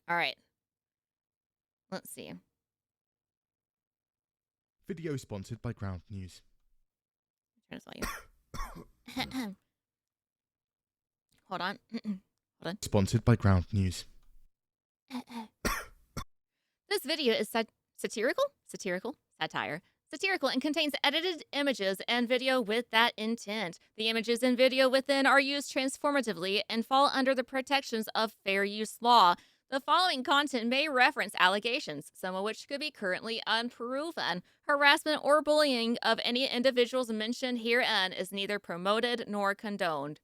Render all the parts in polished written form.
All right. Let's see. Video sponsored by Ground News. I'm trying to tell you. Hold on. Hold on. Sponsored by Ground News. This video is satirical, and contains edited images and video with that intent. The images and video within are used transformatively and fall under the protections of fair use law. The following content may reference allegations, some of which could be currently unproven. Harassment or bullying of any individuals mentioned herein is neither promoted nor condoned.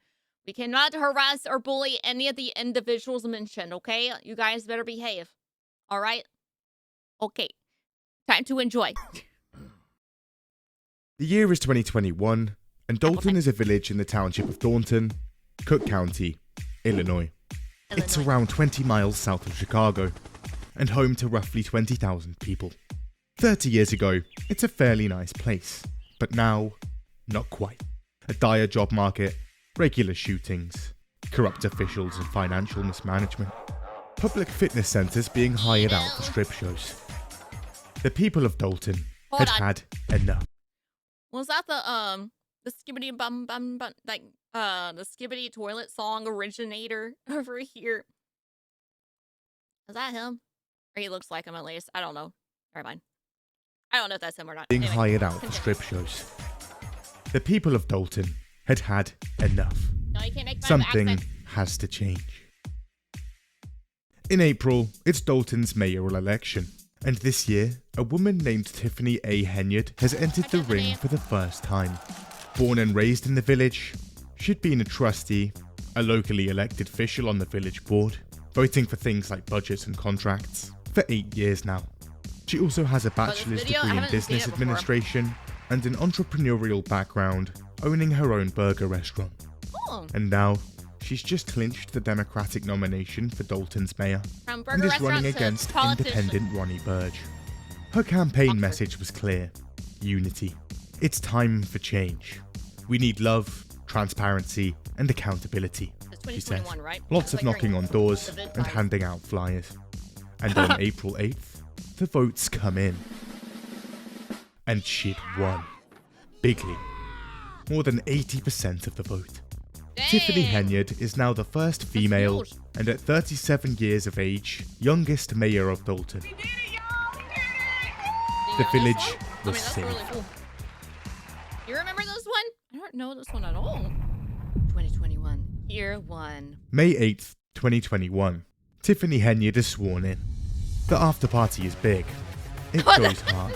We cannot harass or bully any of the individuals mentioned, okay? You guys better behave. All right? Okay. Time to enjoy. The year is 2021, and Dalton is a village in the township of Thornton, Cook County, Illinois. It's around 20 miles south of Chicago, and home to roughly 20,000 people. 30 years ago, it's a fairly nice place, but now, not quite. A dire job market, regular shootings, corrupt officials and financial mismanagement, public fitness centres being hired out for strip shows. The people of Dalton had enough. Was that the skibbity bum like the skibbity toilet song originator over here? Is that him? Or he looks like him at least. I don't know. Never mind. I don't know if that's him or not. Being Anyway, hired out for strip shows. The people of Dalton had enough. No, you can't make fun of Something accent. has to change. In April, it's Dalton's mayoral election. And this year, a woman named Tiffany A. Henyard has entered the ring for the first time. Born and raised in the village, she'd been a trustee, a locally elected official on the village board, voting for things like budgets and contracts, for 8 years now. She also has a bachelor's degree in business administration and an entrepreneurial background, owning her own burger restaurant. Oh. And now, she's just clinched the Democratic nomination for Dalton's mayor From and burger is running restaurant to against politician. independent Ronnie Burge. Her campaign message was clear: unity. It's time for change. We need love, transparency, and accountability, It's she said. 2021, right? Lots of Like knocking during on doors the vid and times. handing out flyers. And on April 8th, the votes come in. And she'd won. Bigly. More than 80% of the vote. Tiffany Dang. Henyard is now the first female, huge. and at 37 years of age, youngest mayor of Dalton. Do you The know this village one? was that's saved. really cool. You remember this one? I don't know this one at all. 2021. Year one. May 8th, 2021. Tiffany Henyard is sworn in. The after party is big. It goes hard.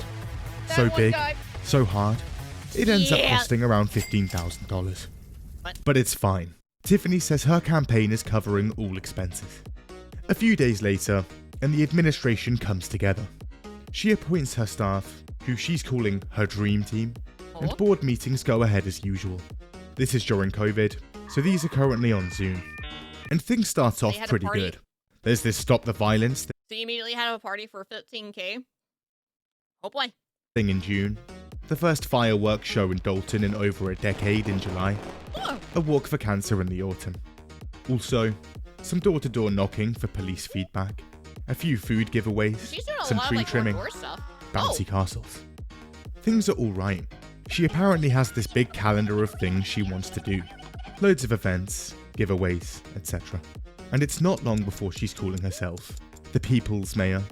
So That one big, guy. so hard, it ends up Yeah. costing around $15,000. What? But it's fine. Tiffany says her campaign is covering all expenses. A few days later, and the administration comes together. She appoints her staff, who she's calling her dream team, and Oh. board meetings go ahead as usual. This is during COVID, so these are currently on Zoom. And things start off had a pretty party? good. There's this Stop the Violence So you immediately had a party for 15K? Oh boy. thing in June, the first fireworks show in Dalton in over a decade in July, Oh. a walk for cancer in the autumn. Also, some door-to-door knocking for police feedback, a few food giveaways, She's doing a some lot of tree like trimming, door stuff. bouncy castles. Things are alright. She apparently has this big calendar of things she wants to do. Loads of events, giveaways, etc. And it's not long before she's calling herself the People's Mayor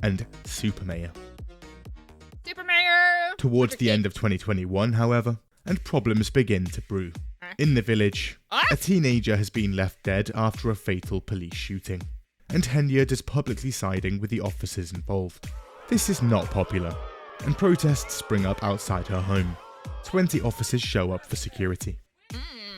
and Super Mayor. Super Mayor! Towards Super the cute. end of 2021, however, and problems begin to brew. In the village, Ah! a teenager has been left dead after a fatal police shooting, and Henyard is publicly siding with the officers involved. This is not popular, and protests spring up outside her home. 20 officers show up for security.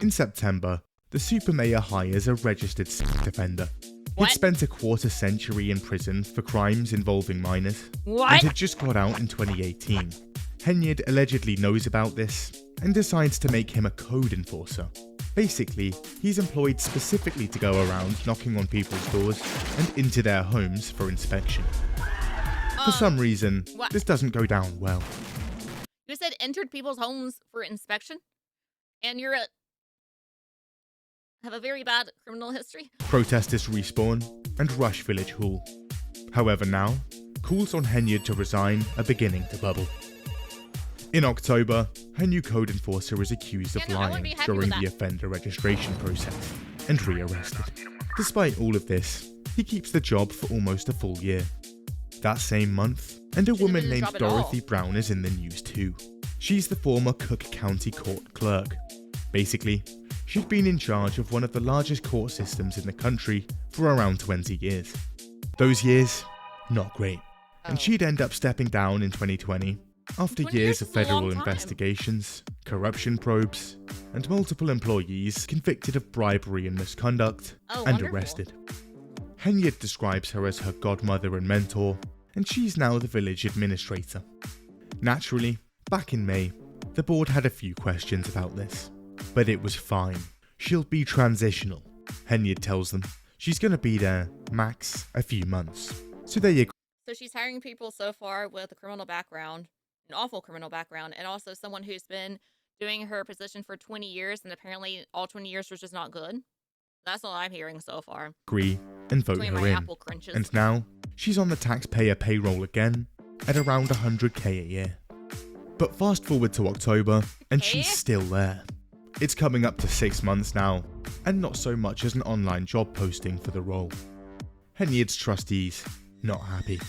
In September, the super mayor hires a registered sex offender. What? He'd spent a quarter century in prison for crimes involving minors, What? and had just got out in 2018. Henyard allegedly knows about this and decides to make him a code enforcer. Basically, he's employed specifically to go around knocking on people's doors and into their homes for inspection. For some reason, what? this doesn't go down well. You said entered people's homes for inspection? And have a very bad criminal history? Protesters respawn, and Rush Village Hall. However now, calls on Henyard to resign are beginning to bubble. In October, her new code enforcer is accused of lying during the offender registration process and rearrested. Despite all of this, he keeps the job for almost a full year. That same month, and a woman named Dorothy Brown is in the news too. She's the former Cook County Court clerk. Basically, she'd been in charge of one of the largest court systems in the country for around 20 years. Those years, not great. And she'd end up stepping down in 2020 after years of federal investigations, corruption probes, and multiple employees convicted of bribery and misconduct and arrested. Henyard describes her as her godmother and mentor, and she's now the village administrator. Naturally, back in May, the board had a few questions about this, but it was fine. She'll be transitional, Henyard tells them. She's gonna be there, max, a few months. So there you go. So she's hiring people so far with a criminal background, an awful criminal background, and also someone who's been doing her position for 20 years, and apparently all 20 years was just not good. That's all I'm hearing so far. Agree and vote her in. And now, she's on the taxpayer payroll again at around $100K a year. But fast forward to October, and she's still there. It's coming up to 6 months now, and not so much as an online job posting for the role. Henyard's trustees, not happy.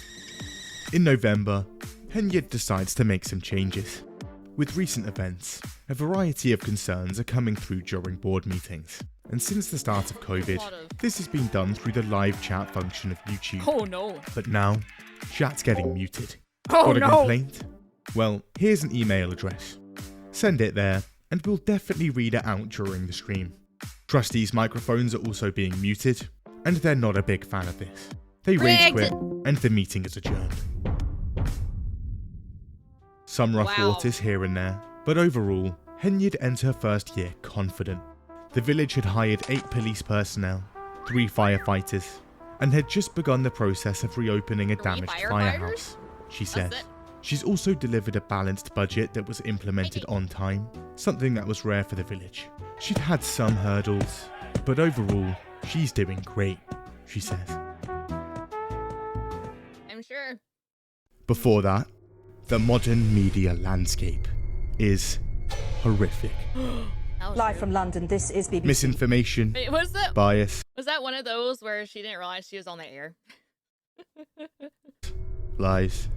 In November, Henyard decides to make some changes. With recent events, a variety of concerns are coming through during board meetings. And since the start of COVID, this has been done through the live chat function of YouTube. Oh no. But now, chat's getting muted. Oh Got a complaint? Well, here's an email address. Send it there, and we'll definitely read it out during the stream. Trustees' microphones are also being muted, and they're not a big fan of this. They rage quit, and the meeting is adjourned. Some rough waters here and there, but overall, Henyard ends her first year confident. The village had hired 8 police personnel, 3 firefighters, and had just begun the process of reopening a damaged firehouse, she says. She's also delivered a balanced budget that was implemented on time, something that was rare for the village. She'd had some hurdles, but overall, she's doing great, she says. I'm sure. Before that, the modern media landscape is horrific. Live from London, this is BBC. Misinformation, Wait, bias. Was that one of those where she didn't realize she was on the air? Lies.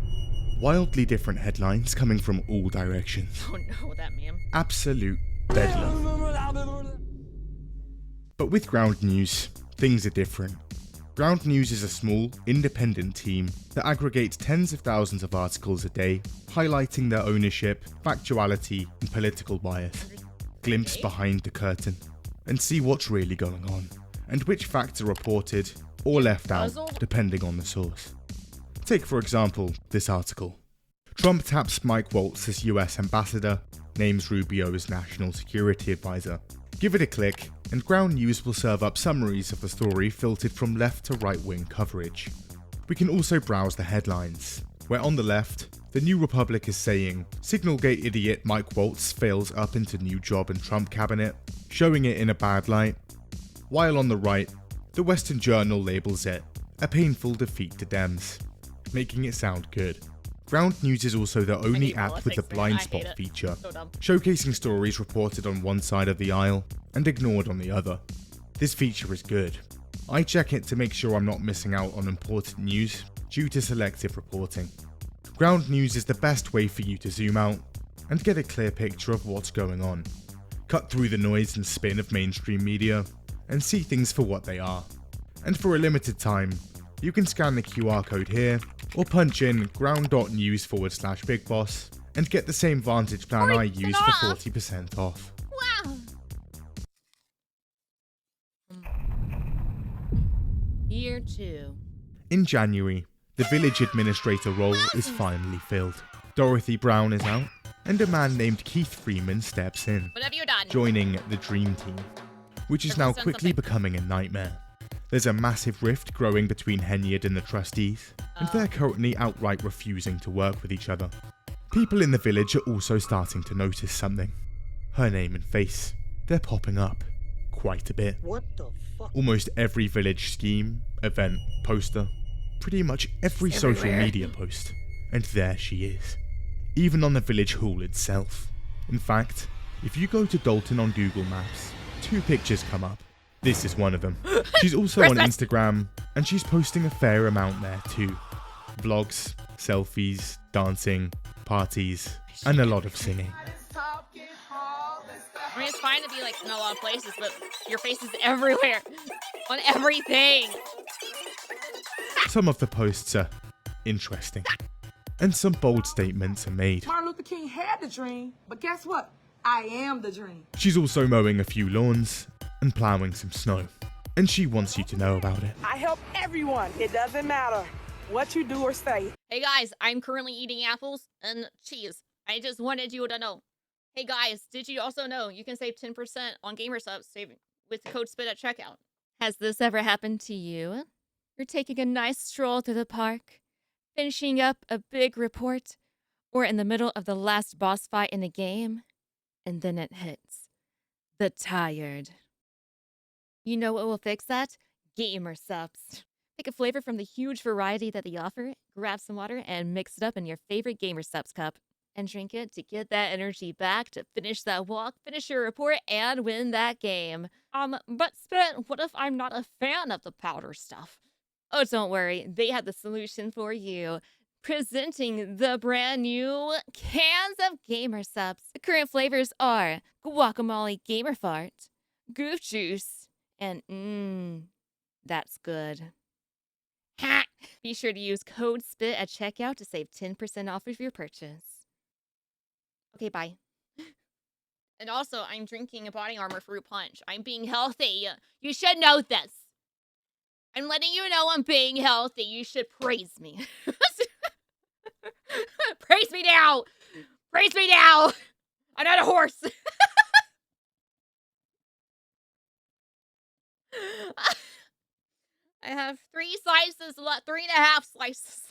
Wildly different headlines coming from all directions. Oh no, that meme. Absolute bedlam. But with Ground News, things are different. Ground News is a small, independent team that aggregates tens of thousands of articles a day, highlighting their ownership, factuality, and political bias. Glimpse behind the curtain, and see what's really going on, and which facts are reported or left out, depending on the source. Take for example, this article. Trump taps Mike Waltz as US ambassador, names Rubio as national security advisor. Give it a click, and Ground News will serve up summaries of the story filtered from left to right-wing coverage. We can also browse the headlines, where on the left, the New Republic is saying, Signalgate idiot Mike Waltz fails up into new job in Trump cabinet, showing it in a bad light. While on the right, the Western Journal labels it, a painful defeat to Dems, making it sound good. Ground News is also the only app with the blind spot feature, showcasing stories reported on one side of the aisle and ignored on the other. This feature is good. I check it to make sure I'm not missing out on important news due to selective reporting. Ground News is the best way for you to zoom out and get a clear picture of what's going on, cut through the noise and spin of mainstream media, and see things for what they are. And for a limited time, you can scan the QR code here, or punch in ground.news/bigboss and get the same Vantage plan I use for 40% off. Wow. Year 2. In January, the village administrator role is finally filled. Dorothy Brown is out, and a man named Keith Freeman steps in, What have you done? joining the Dream Team, which is now quickly becoming a nightmare. There's a massive rift growing between Henyard and the trustees, and they're currently outright refusing to work with each other. People in the village are also starting to notice something. Her name and face, they're popping up quite a bit. What the fuck? Almost every village scheme, event, poster, pretty much every social media post, and there she is. Even on the village hall itself. In fact, if you go to Dalton on Google Maps, 2 pictures come up. This is one of them. She's also on Instagram, and she's posting a fair amount there too. Vlogs, selfies, dancing, parties, and a lot of singing. I mean, it's fine to be like in a lot of places, but your face is everywhere. On everything. Some of the posts are interesting, and some bold statements are made. Martin Luther King had the dream, but guess what? I am the dream. She's also mowing a few lawns and ploughing some snow, and she wants you to know about it. I help everyone. It doesn't matter what you do or say. Hey guys, I'm currently eating apples and cheese. I just wanted you to know. Hey guys, did you also know you can save 10% on gamer subs with the code SPIT at checkout? Has this ever happened to you? You're taking a nice stroll through the park, finishing up a big report, or in the middle of the last boss fight in a game, and then it hits. The tired. You know what will fix that? Gamer subs. Pick a flavor from the huge variety that they offer, grab some water, and mix it up in your favorite gamer subs cup. And drink it to get that energy back to finish that walk, finish your report, and win that game. But Spit, what if I'm not a fan of the powder stuff? Oh, don't worry, they have the solution for you. Presenting the brand new cans of Gamer Subs. The current flavors are Guacamole Gamer Fart, Goof Juice, and that's good. Ha! Be sure to use code SPIT at checkout to save 10% off of your purchase. Okay, bye. And also, I'm drinking a body armor fruit punch. I'm being healthy. You should know this. I'm letting you know I'm being healthy. You should praise me. Praise me now. Praise me now. I'm not a horse. I have 3 slices left, 3.5 slices.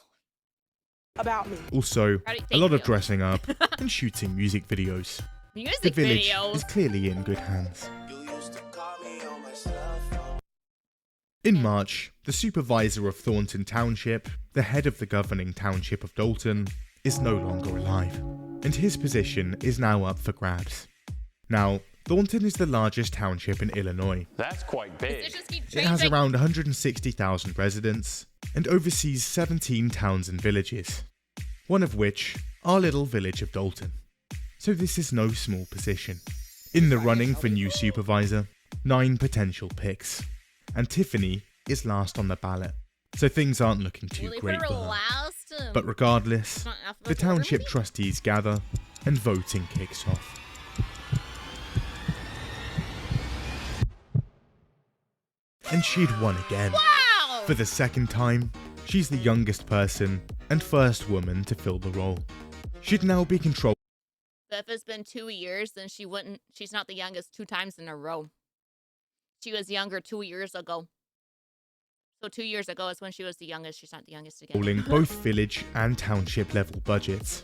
About me. Also, a lot of dressing up and shooting music videos. Music the village videos? is clearly in good hands. In March, the supervisor of Thornton Township, the head of the governing township of Dalton, is no longer alive, and his position is now up for grabs. Now, Thornton is the largest township in Illinois. That's quite big. It has around 160,000 residents and oversees 17 towns and villages, one of which our little village of Dalton. So this is no small position. In the running for new supervisor, 9 potential picks, and Tiffany is last on the ballot, so things aren't looking too great for her. But regardless, the township trustees gather and voting kicks off. And she'd won again. Wow! For the second time, she's the youngest person and first woman to fill the role. She'd now be controlled. So if it's been 2 years, then she's not the youngest 2 times in a row. She was younger 2 years ago. So 2 years ago is when she was the youngest. She's not the youngest again. Controlling both village and township level budgets.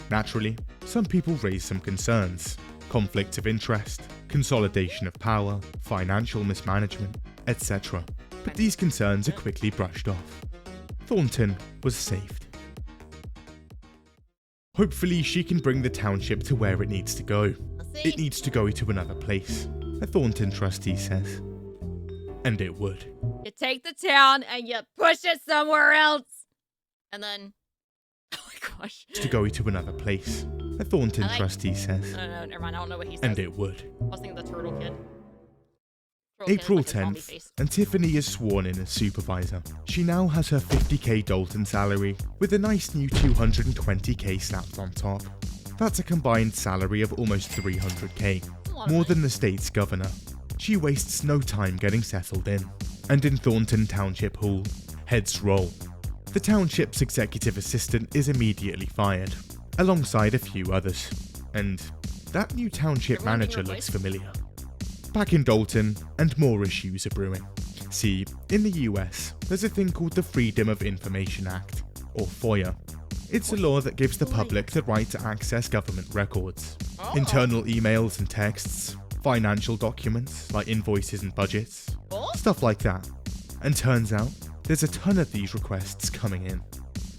Naturally, some people raise some concerns. Conflict of interest, consolidation of power, financial mismanagement, etc. But these concerns are quickly brushed off. Thornton was saved. Hopefully she can bring the township to where it needs to go. It needs to go to another place, a Thornton trustee says. And it would. You take the town and you push it somewhere else. And then, oh my gosh. To go to another place, a Thornton trustee says. I don't know, never mind, I don't know what he says. And it would. I was thinking the turtle kid. April 10th, and Tiffany is sworn in as supervisor. She now has her $50k Dalton salary, with a nice new $220k slapped on top. That's a combined salary of almost $300k, more than the state's governor. She wastes no time getting settled in. And in Thornton Township Hall, heads roll. The township's executive assistant is immediately fired, alongside a few others. And that new township manager looks familiar. Back in Dalton, and more issues are brewing. See, in the US, there's a thing called the Freedom of Information Act, or FOIA. It's a law that gives the public the right to access government records, internal emails and texts, financial documents like invoices and budgets, Oh? stuff like that. And turns out, there's a ton of these requests coming in.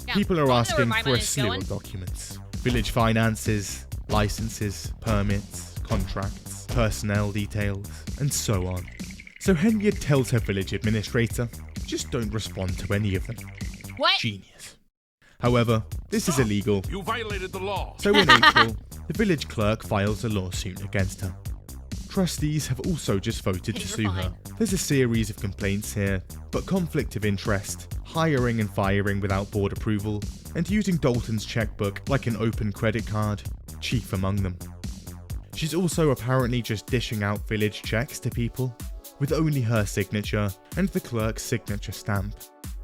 Yeah, People you are know where asking my for a money's slew going? of documents. Village finances, licenses, permits, contracts, personnel details, and so on. So Henyard tells her village administrator, just don't respond to any of them. What? Genius. However, this is illegal. You violated the law. So in April, the village clerk files a lawsuit against her. Trustees have also just voted to You're sue her. fine. There's a series of complaints here, but conflict of interest, hiring and firing without board approval, and using Dalton's checkbook like an open credit card, chief among them. She's also apparently just dishing out village checks to people, with only her signature and the clerk's signature stamp.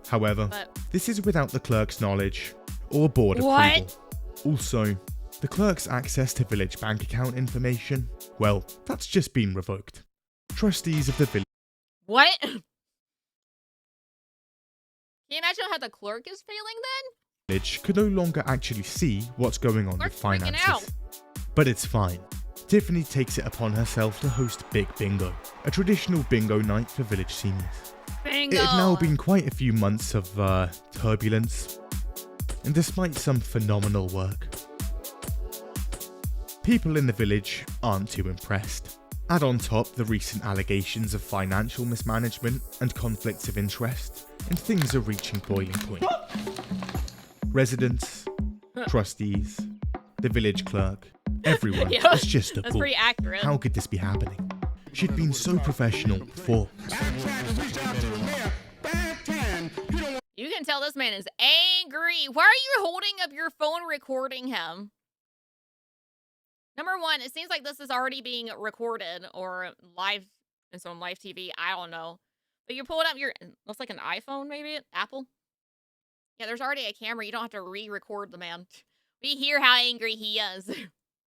However, But- this is without the clerk's knowledge or board What? approval. Also, the clerk's access to village bank account information, well, that's just been revoked. Trustees of the village What? Can you imagine how the clerk is feeling then? could no longer actually see what's going on Clerk's with freaking out. finances. But it's fine. Tiffany takes it upon herself to host Big Bingo, a traditional bingo night for village seniors. Bingo. It had now been quite a few months of turbulence, and despite some phenomenal work, people in the village aren't too impressed. Add on top the recent allegations of financial mismanagement and conflicts of interest, and things are reaching boiling point. Residents, trustees, the village clerk, everyone Yeah, is just That's appalled. pretty accurate. How could this be happening? She'd been so professional before. You can tell this man is angry. Why are you holding up your phone recording him? Number one, it seems like this is already being recorded or live, it's on live TV. I don't know. But you're pulling up your, looks like an iPhone maybe? Apple? Yeah, there's already a camera. You don't have to re-record the man. We hear how angry he is.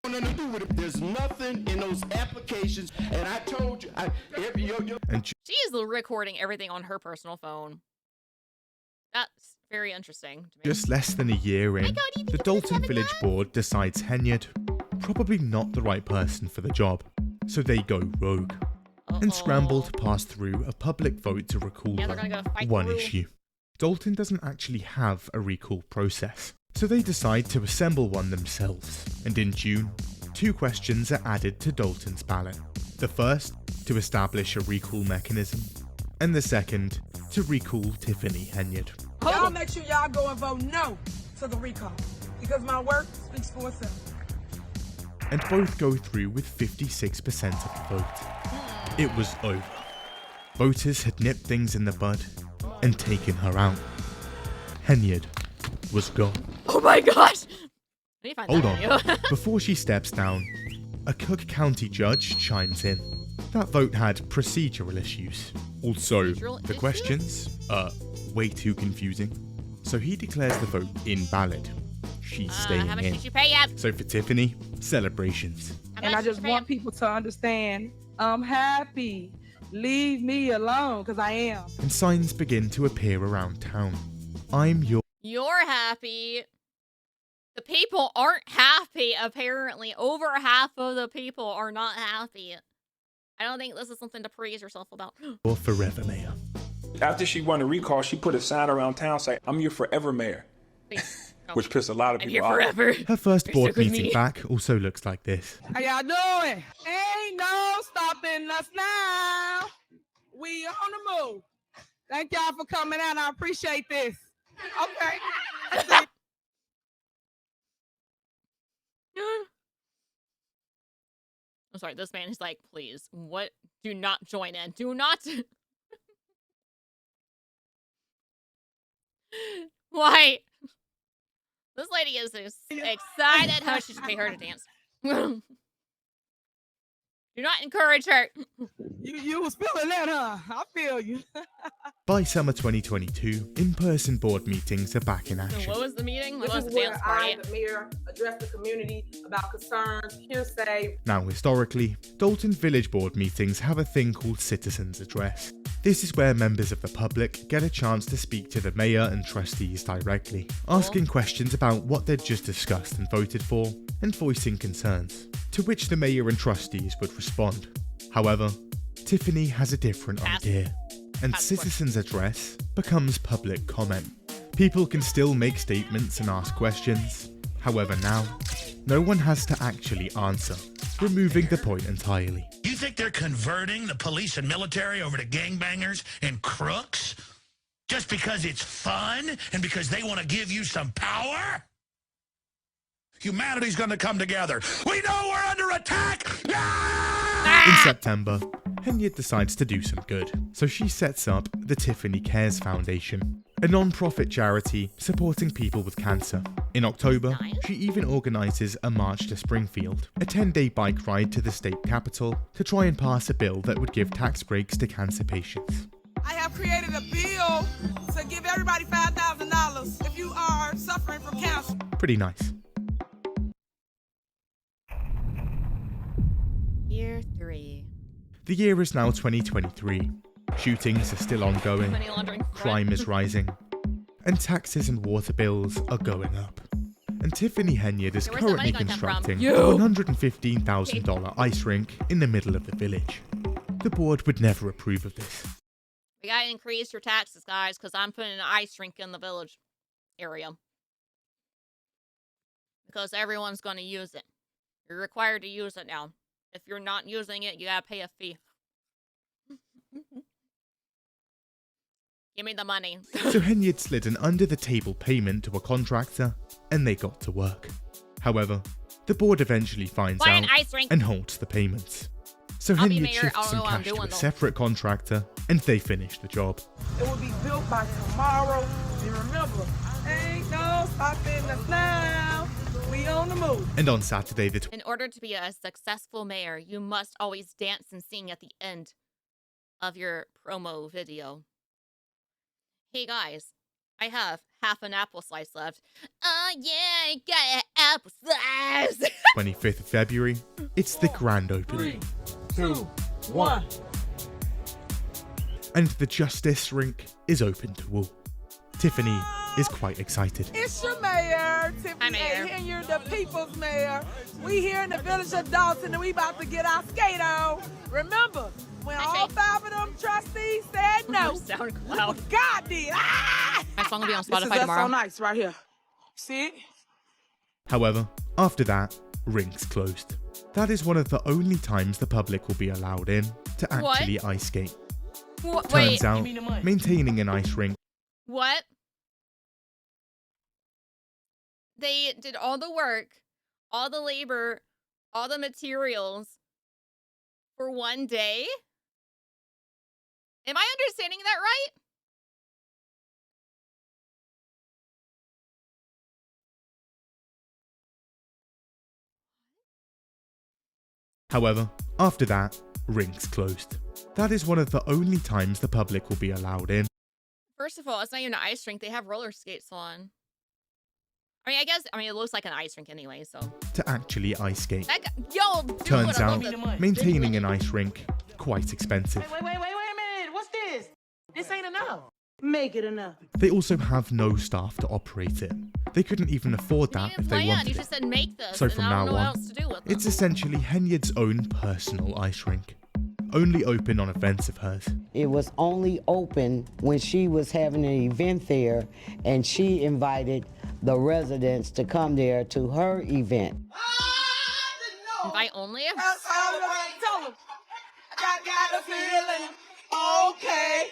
There's nothing in those applications, and I told you, And She is recording everything on her personal phone. That's very interesting to me. just less than a year in, God, you think the it was Dalton 7 Village months? Board decides Henyard, probably not the right person for the job, so they go rogue and scramble to pass through a public vote to recall Yeah, they're her. gonna go fight One through. issue. Dalton doesn't actually have a recall process, so they decide to assemble one themselves, and in June, 2 questions are added to Dalton's ballot. The first, to establish a recall mechanism, and the second, to recall Tiffany Henyard. Y'all make sure y'all go and vote no to the recall because my work speaks for itself. And both go through with 56% of the vote. It was over. Voters had nipped things in the bud and taken her out. Henyard was gone. Oh my gosh! I need to find Hold that on. video. Before she steps down, a Cook County judge chimes in. That vote had procedural issues. Also, Procedural the issues? questions are way too confusing. So he declares the vote invalid. She's staying How much in. did you pay up? So for Tiffany, celebrations. How And much I did just you pay want up? people to understand I'm happy. Leave me alone, because I am. And signs begin to appear around town. I'm your You're happy. The people aren't happy, apparently. Over half of the people are not happy. I don't think this is something to praise yourself about. forever mayor. After she won the recall, she put a sign around town saying, "I'm your forever mayor," Please. No. which pissed a lot of I'm here people off. forever. Her first You're board stuck with meeting me. back also looks like this. How y'all doing? Ain't no stopping us now. We on the move. Thank y'all for coming out. I appreciate this. Okay. I'm sorry, this man is like, please, what? Do not join in. Do not. Why? This lady is excited how she should pay her to dance. Do not encourage her. You was feeling that, huh? I feel you. By summer 2022, in-person board meetings are back in So action. what was the meeting? What This was is the where dance I, party? the mayor, address the community about concerns, hearsay. Now historically, Dalton Village Board meetings have a thing called Citizens Address. This is where members of the public get a chance to speak to the mayor and trustees directly, asking questions about what they'd just discussed and voted for, and voicing concerns. to which the mayor and trustees would respond. However, Tiffany has a different idea, and citizens' address becomes public comment. People can still make statements and ask questions. However, now, no one has to actually answer, removing the point entirely. You think they're converting the police and military over to gangbangers and crooks? Just because it's fun and because they want to give you some power? Humanity's going to come together. We know we're under attack! In September, Henyard decides to do some good, so she sets up the Tiffany Cares Foundation, a non-profit charity supporting people with cancer. In October, she even organises a march to Springfield, a 10-day bike ride to the state capitol to try and pass a bill that would give tax breaks to cancer patients. I have created a bill to give everybody $5,000 if you are suffering from cancer. Pretty nice. Year 3. The year is now 2023. Shootings are still ongoing, Money laundering. crime is rising, and taxes and water bills are going up. And Tiffany Henyard is So where's that money currently gonna come from? constructing You! a $115,000 ice rink in the middle of the village. The board would never approve of this. We gotta increase your taxes, guys, because I'm putting an ice rink in the village area. Because everyone's gonna use it. You're required to use it now. If you're not using it, you gotta pay a fee. Give me the money. So Henyard slid an under-the-table payment to a contractor, and they got to work. However, the board eventually finds Buy out an ice rink. and halts the payments. So I'll be Henyard mayor. I shifts don't know some what I'm cash to doing, a though. separate contractor, and they finish the job. It will be built by tomorrow. And remember, ain't no stopping us now. We on the move. And on Saturday the In order to be a successful mayor, you must always dance and sing at the end of your promo video. Hey guys, I have half an apple slice left. Oh yeah, I got an apple slice. 25th of February, it's the grand opening. 3, 2, 1. And the Justice Rink is open to all. Tiffany is quite excited. It's your mayor, Tiffany Mayor. Henyard, the people's mayor. We here in the village of Dalton, and we about to get our skate on. Remember, when all 5 of them trustees said no, SoundCloud. God did. Ah! My song will be on This is Spotify us tomorrow. on ice right here. See it? However, after that, rinks closed. That is one of the only times the public will be allowed in to actually ice skate. Wait, Turns out, maintaining an ice rink what? They did all the work, all the labor, all the materials for one day? Am I understanding that right? However, after that, rinks closed. That is one of the only times the public will be allowed in. First of all, it's not even an ice rink. They have roller skates on. It looks like an ice rink anyway, so. To actually ice skate. Yo, dude, Turns I love out, this. maintaining an ice rink, quite expensive. Wait a minute. What's this? This ain't enough. Make it enough. They also have no staff to operate it. They couldn't even afford You that didn't if they plan. wanted You it. just said make this, So and from I now don't know what on, else to do with it. It's essentially Henyard's own personal ice rink. Only open on events of hers. It was only open when she was having an event there, and she invited the residents to come there to her event. Invite only? That's all right. Tell them. I got a feeling. Okay.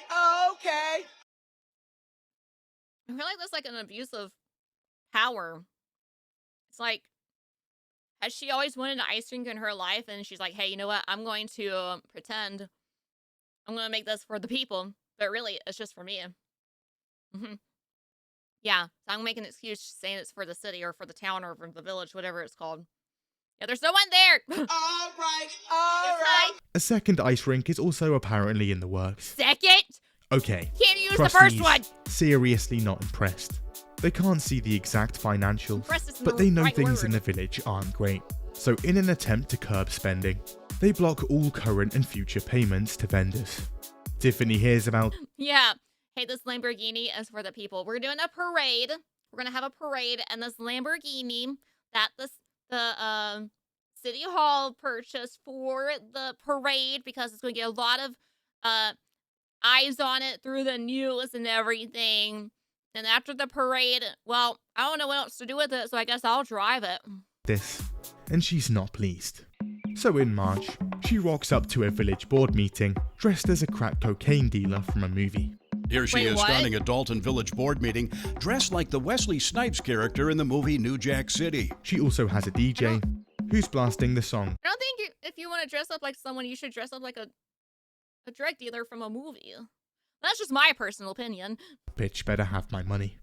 I feel like that's like an abuse of power. It's like, has she always wanted an ice rink in her life? And she's like, hey, you know what? I'm going to pretend I'm going to make this for the people. But really, it's just for me. Yeah, so I'm going to make an excuse saying it's for the city or for the town or for the village, whatever it's called. Yeah, there's no one there. All right. A second ice rink is also apparently in the works. Second? Okay. Can't use the trustees first one. seriously not impressed. They can't see the exact financials, Impressed isn't but the they know right things in word. the village aren't great. So in an attempt to curb spending, they block all current and future payments to vendors. Tiffany hears about Yeah. Hey, this Lamborghini is for the people. We're doing a parade. We're going to have a parade, and this Lamborghini that the City Hall purchase for the parade because it's going to get a lot of eyes on it through the news and everything. And after the parade, well, I don't know what else to do with it, so I guess I'll drive it. And she's not pleased. So in March, she rocks up to a village board meeting dressed as a crack cocaine dealer from a movie. Here she is standing at Dalton Village board meeting, dressed like the Wesley Snipes character in the movie New Jack City. She also has a DJ who's blasting the song. I don't think if you want to dress up like someone, you should dress up like a drug dealer from a movie. That's just my personal opinion. Bitch better have my money.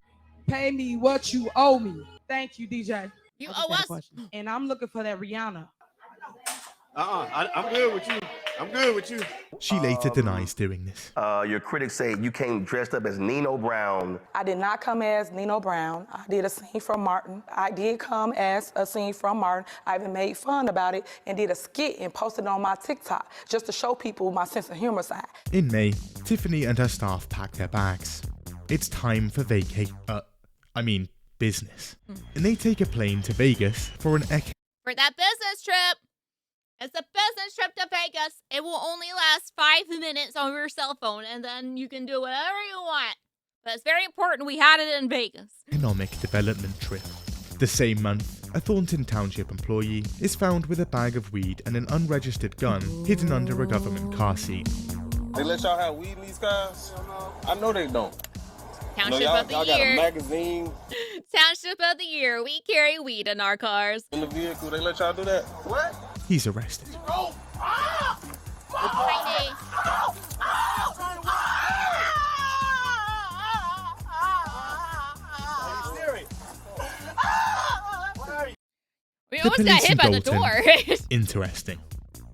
Pay me what you owe me. Thank you, DJ. You owe us. And I'm looking for that Rihanna. I'm good with you. I'm good with you. She later denies doing this. Your critics say you came dressed up as Nino Brown. I did not come as Nino Brown. I did a scene from Martin. I did come as a scene from Martin. I even made fun about it and did a skit and posted it on my TikTok just to show people my sense of humor side. In May, Tiffany and her staff pack their bags. It's time for business. And they take a plane to Vegas for an For that business trip. It's a business trip to Vegas. It will only last 5 minutes on your cell phone, and then you can do whatever you want. But it's very important we had it in Vegas. economic development trip. The same month, a Thornton Township employee is found with a bag of weed and an unregistered gun hidden under a government car seat. They let y'all have weed in these cars? I know they don't. Township of the Y'all year. got a magazine Township of the year. We carry weed in our cars. in the vehicle. They let y'all do that? What? He's arrested. We The almost got police hit in by the Dalton. door. Interesting.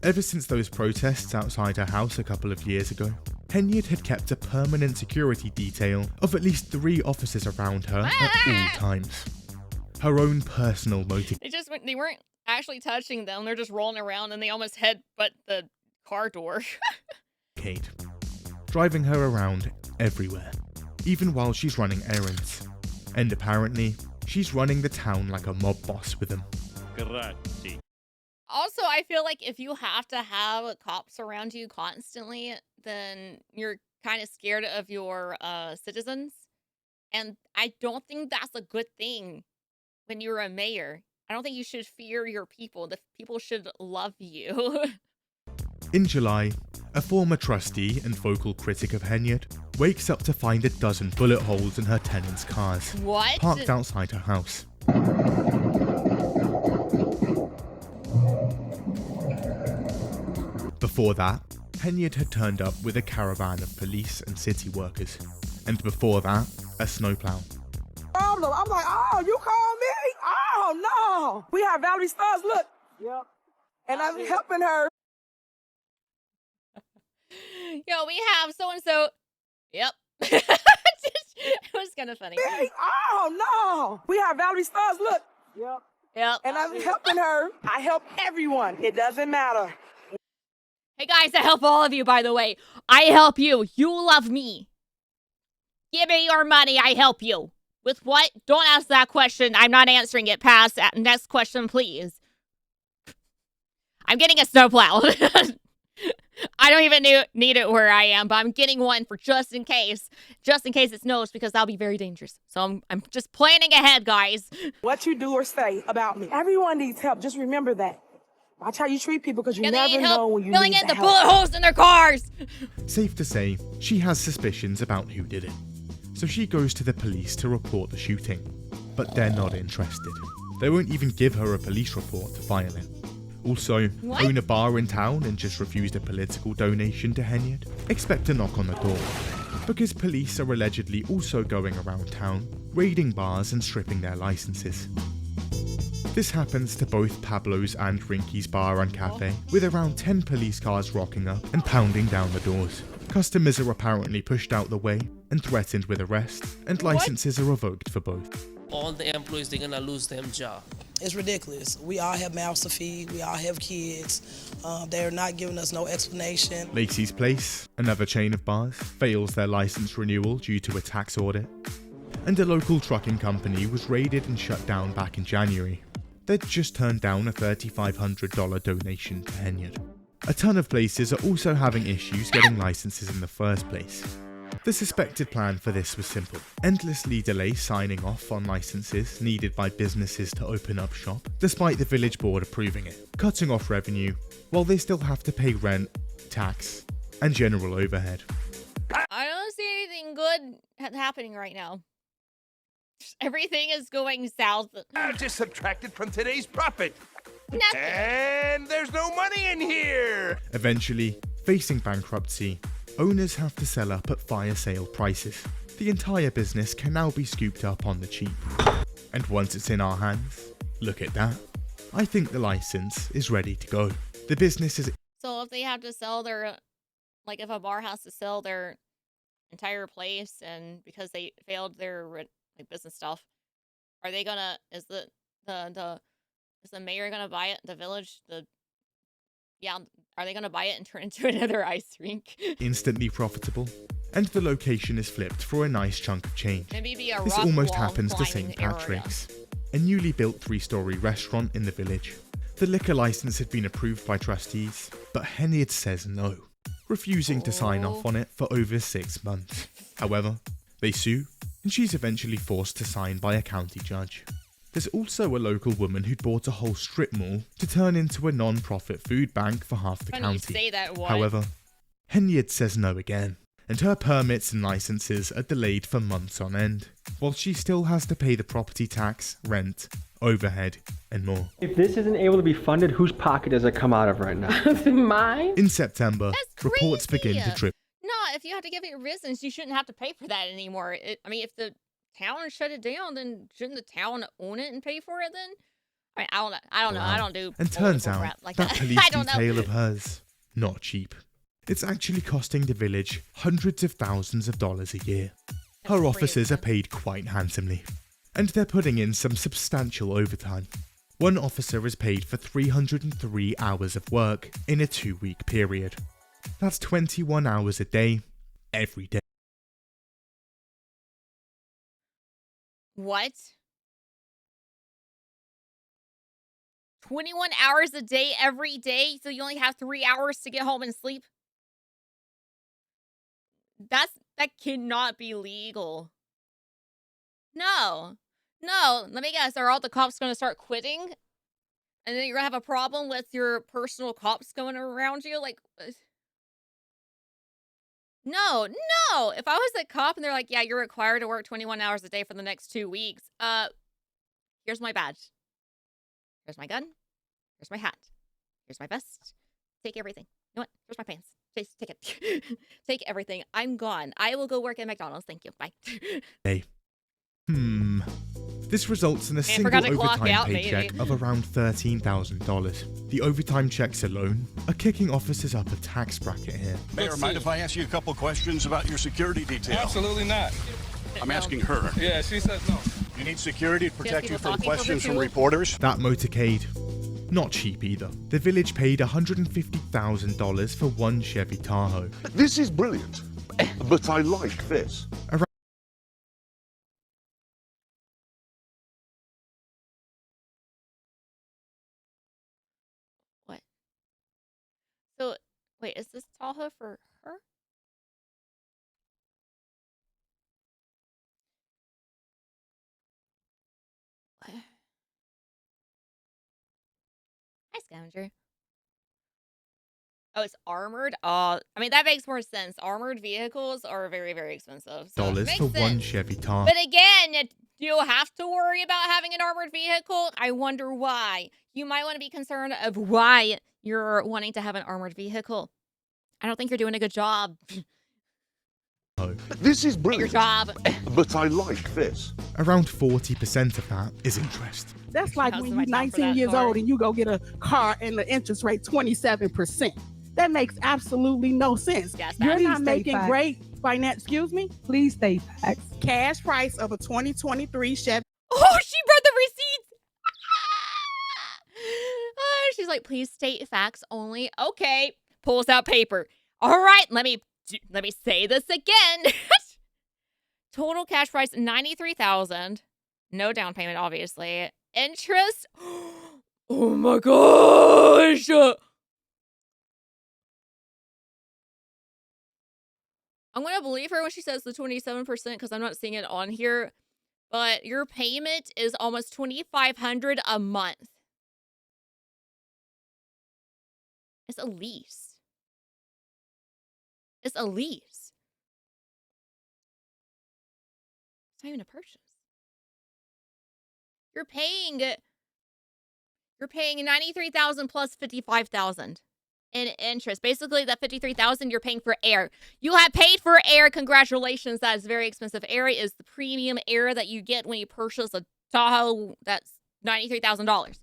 Ever since those protests outside her house a couple of years ago, Henyard had kept a permanent security detail of at least 3 officers around her at all times. Her own personal motive. They weren't actually touching them. They're just rolling around and they almost headbutt the car door. Kate, driving her around everywhere, even while she's running errands. And apparently, she's running the town like a mob boss with them. Also, I feel like if you have to have cops around you constantly, then you're kind of scared of your citizens. And I don't think that's a good thing when you're a mayor. I don't think you should fear your people. The people should love you. In July, a former trustee and vocal critic of Henyard wakes up to find a dozen bullet holes in her tenants' cars. What? Parked outside her house. Before that, Henyard had turned up with a caravan of police and city workers. And before that, a snowplow. I'm like, oh, you called me? Oh, no. We have Valerie Stars, look. Yep. And I'm helping her. Yo, we have so-and-so. Yep. It was kind of funny. Oh, no. We have Valerie Stars, look. Yep. Yep. And I'm helping her. I help everyone. It doesn't matter. Hey guys, I help all of you, by the way. I help you. You love me. Give me your money. I help you. With what? Don't ask that question. I'm not answering it. Pass. Next question, please. I'm getting a snowplow. I don't even need it where I am, but I'm getting one for just in case. Just in case it snows, because that'll be very dangerous. So I'm just planning ahead, guys. What you do or say about me. Everyone needs help. Just remember that. Watch how you treat people, because you never know when you filling need in the the help. bullet holes in their cars. Safe to say, she has suspicions about who did it. So she goes to the police to report the shooting. But they're not interested. They won't even give her a police report to file it. Also, own a bar in town and just refused a political donation to Henyard? Expect a knock on the door. Because police are allegedly also going around town, raiding bars and stripping their licenses. This happens to both Pablo's and Rinky's bar and cafe, with around 10 police cars rocking up and pounding down the doors. Customers are apparently pushed out the way and threatened with arrest, and licenses are revoked for both. All the employees, they're gonna lose their job. It's ridiculous. We all have mouths to feed. We all have kids. They're not giving us no explanation. Lacey's Place, another chain of bars, fails their license renewal due to a tax audit. And a local trucking company was raided and shut down back in January. they'd just turned down a $3,500 donation to Henyard. A ton of places are also having issues getting licenses in the first place. The suspected plan for this was simple: endlessly delay signing off on licenses needed by businesses to open up shop, despite the village board approving it, cutting off revenue, while they still have to pay rent, tax, and general overhead. I don't see anything good happening right now. Everything is going south. I've just subtracted from today's profit. Nothing. And there's no money in here. Eventually, facing bankruptcy, owners have to sell up at fire sale prices. The entire business can now be scooped up on the cheap. And once it's in our hands, look at that. I think the license is ready to go. The business is... So if they have to sell their, like if a bar has to sell their entire place and because they failed their like business stuff, are they gonna, is the mayor gonna buy it? The village, are they gonna buy it and turn it into another ice rink? instantly profitable, and the location is flipped for a nice chunk of change. Maybe be a This rock almost wall happens to climbing St. Patrick's, a newly built 3-story restaurant in the village. The liquor license had been approved by trustees, but Henyard says no, refusing to sign off on it for over 6 months. However, they sue, and she's eventually forced to sign by a county judge. There's also a local woman who'd bought a whole strip mall to turn into a non-profit food bank for half the Funny county. you say that, what? However, Henyard says no again, and her permits and licenses are delayed for months on end, while she still has to pay the property tax, rent, overhead, and more. If this isn't able to be funded, whose pocket does it come out of right now? Mine? In September, reports begin to drip. No, if you have to give it reasons, you shouldn't have to pay for that anymore. I mean, if the town shut it down, then shouldn't the town own it and pay for it then? I mean, I don't know. I don't do And turns out, crap like that that. police I don't know. detail of hers, not cheap. It's actually costing the village hundreds of thousands of dollars a year. Her officers are paid quite handsomely, and they're putting in some substantial overtime. One officer is paid for 303 hours of work in a 2-week period. That's 21 hours a day, every day. What? 21 hours a day every day, so you only have 3 hours to get home and sleep? That cannot be legal. No. Let me guess, are all the cops going to start quitting? And then you're going to have a problem with your personal cops going around you? Like, no. If I was a cop and they're like, yeah, you're required to work 21 hours a day for the next 2 weeks. Here's my badge. Here's my gun. Here's my hat. Here's my vest. Take everything. You know what? Here's my pants. Take it. Take everything. I'm gone. I will go work at McDonald's. Thank you. Bye. Hey. This results in a single forgot to clock overtime out, paycheck maybe. of around $13,000. The overtime checks alone are kicking officers up a tax bracket here. Mayor, mind if I ask you a couple questions about your security detail? Absolutely not. I'm asking her. Yeah, she says no. You need security to protect you people from talking for questions from visual? reporters? That motorcade, not cheap either. The village paid $150,000 for one Chevy Tahoe. This is brilliant, but I like this. What? So, wait, is this Tahoe for her? What? Hi, scavenger. Oh, it's armored? I mean, that makes more sense. Armored vehicles are very, very expensive. So it Dollars makes for one sense. Chevy Tahoe. But again, you have to worry about having an armored vehicle. I wonder why. You might want to be concerned of why you're wanting to have an armored vehicle. I don't think you're doing a good job. This is Your brilliant, job. but I like this. Around 40% of that is interest. That's like How's when my you're time for 19 that years car? old and you go get a car and the interest rate 27%. That makes absolutely no sense. Yes, You're that's- not Please making state great finance. Excuse me. Please state facts. Cash price of a 2023 Chevy. Oh, she brought the receipts. She's like, please state facts only. Okay. Pulls out paper. All right, let me say this again. Total cash price $93,000. No down payment, obviously. Interest Oh my gosh! I'm gonna believe her when she says the 27% because I'm not seeing it on here. But your payment is almost $2,500 a month. It's a lease. It's a lease. It's not even a purchase. You're paying $93,000 plus $55,000 in interest. Basically, that $53,000 you're paying for air. You have paid for air. Congratulations. That is very expensive. Air is the premium air that you get when you purchase a Tahoe. That's $93,000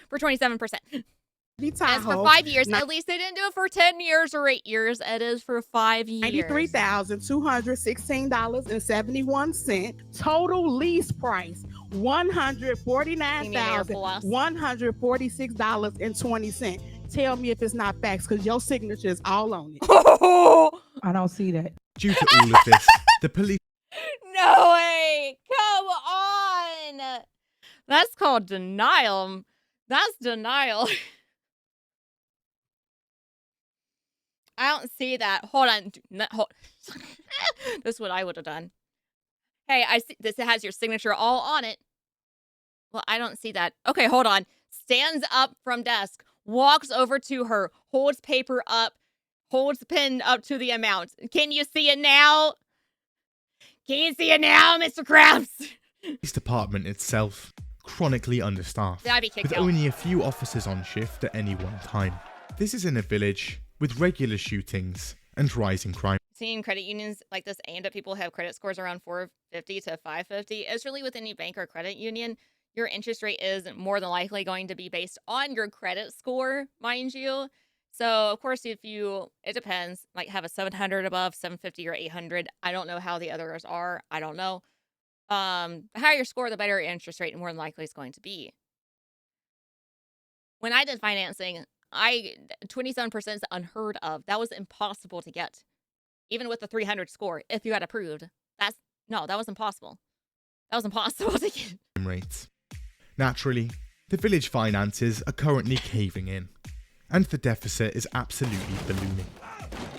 for 27%. As for 5 years, at least they didn't do it for 10 years or 8 years. It is for 5 years. $93,216.71. Total lease price $149,146.20. Tell me if it's not facts, because your signature is all on it. I don't see that. Due to all of this, the police... No way! Come on! That's called denial. That's denial. I don't see that. Hold on. This is what I would have done. Hey, I see this has your signature all on it. Well, I don't see that. Okay, hold on. Stands up from desk, walks over to her, holds paper up, holds the pen up to the amount. Can you see it now? Can you see it now, Mr. Krabs? Police department itself, chronically understaffed, I'd be kicked with out. only a few officers on shift at any one time. This is in a village with regular shootings and rising crime. Seeing credit unions like this aimed at people who have credit scores around 450 to 550 is really with any bank or credit union. Your interest rate is more than likely going to be based on your credit score, mind you. So, of course, it depends, like have a 700 above, 750 or 800. I don't know how the others are. I don't know. The higher your score, the better your interest rate more than likely is going to be. When I did financing, 27% is unheard of. That was impossible to get. Even with the 300 score, if you got approved. That was impossible. That was impossible to get. Rates. Naturally, the village finances are currently caving in, and the deficit is absolutely ballooning.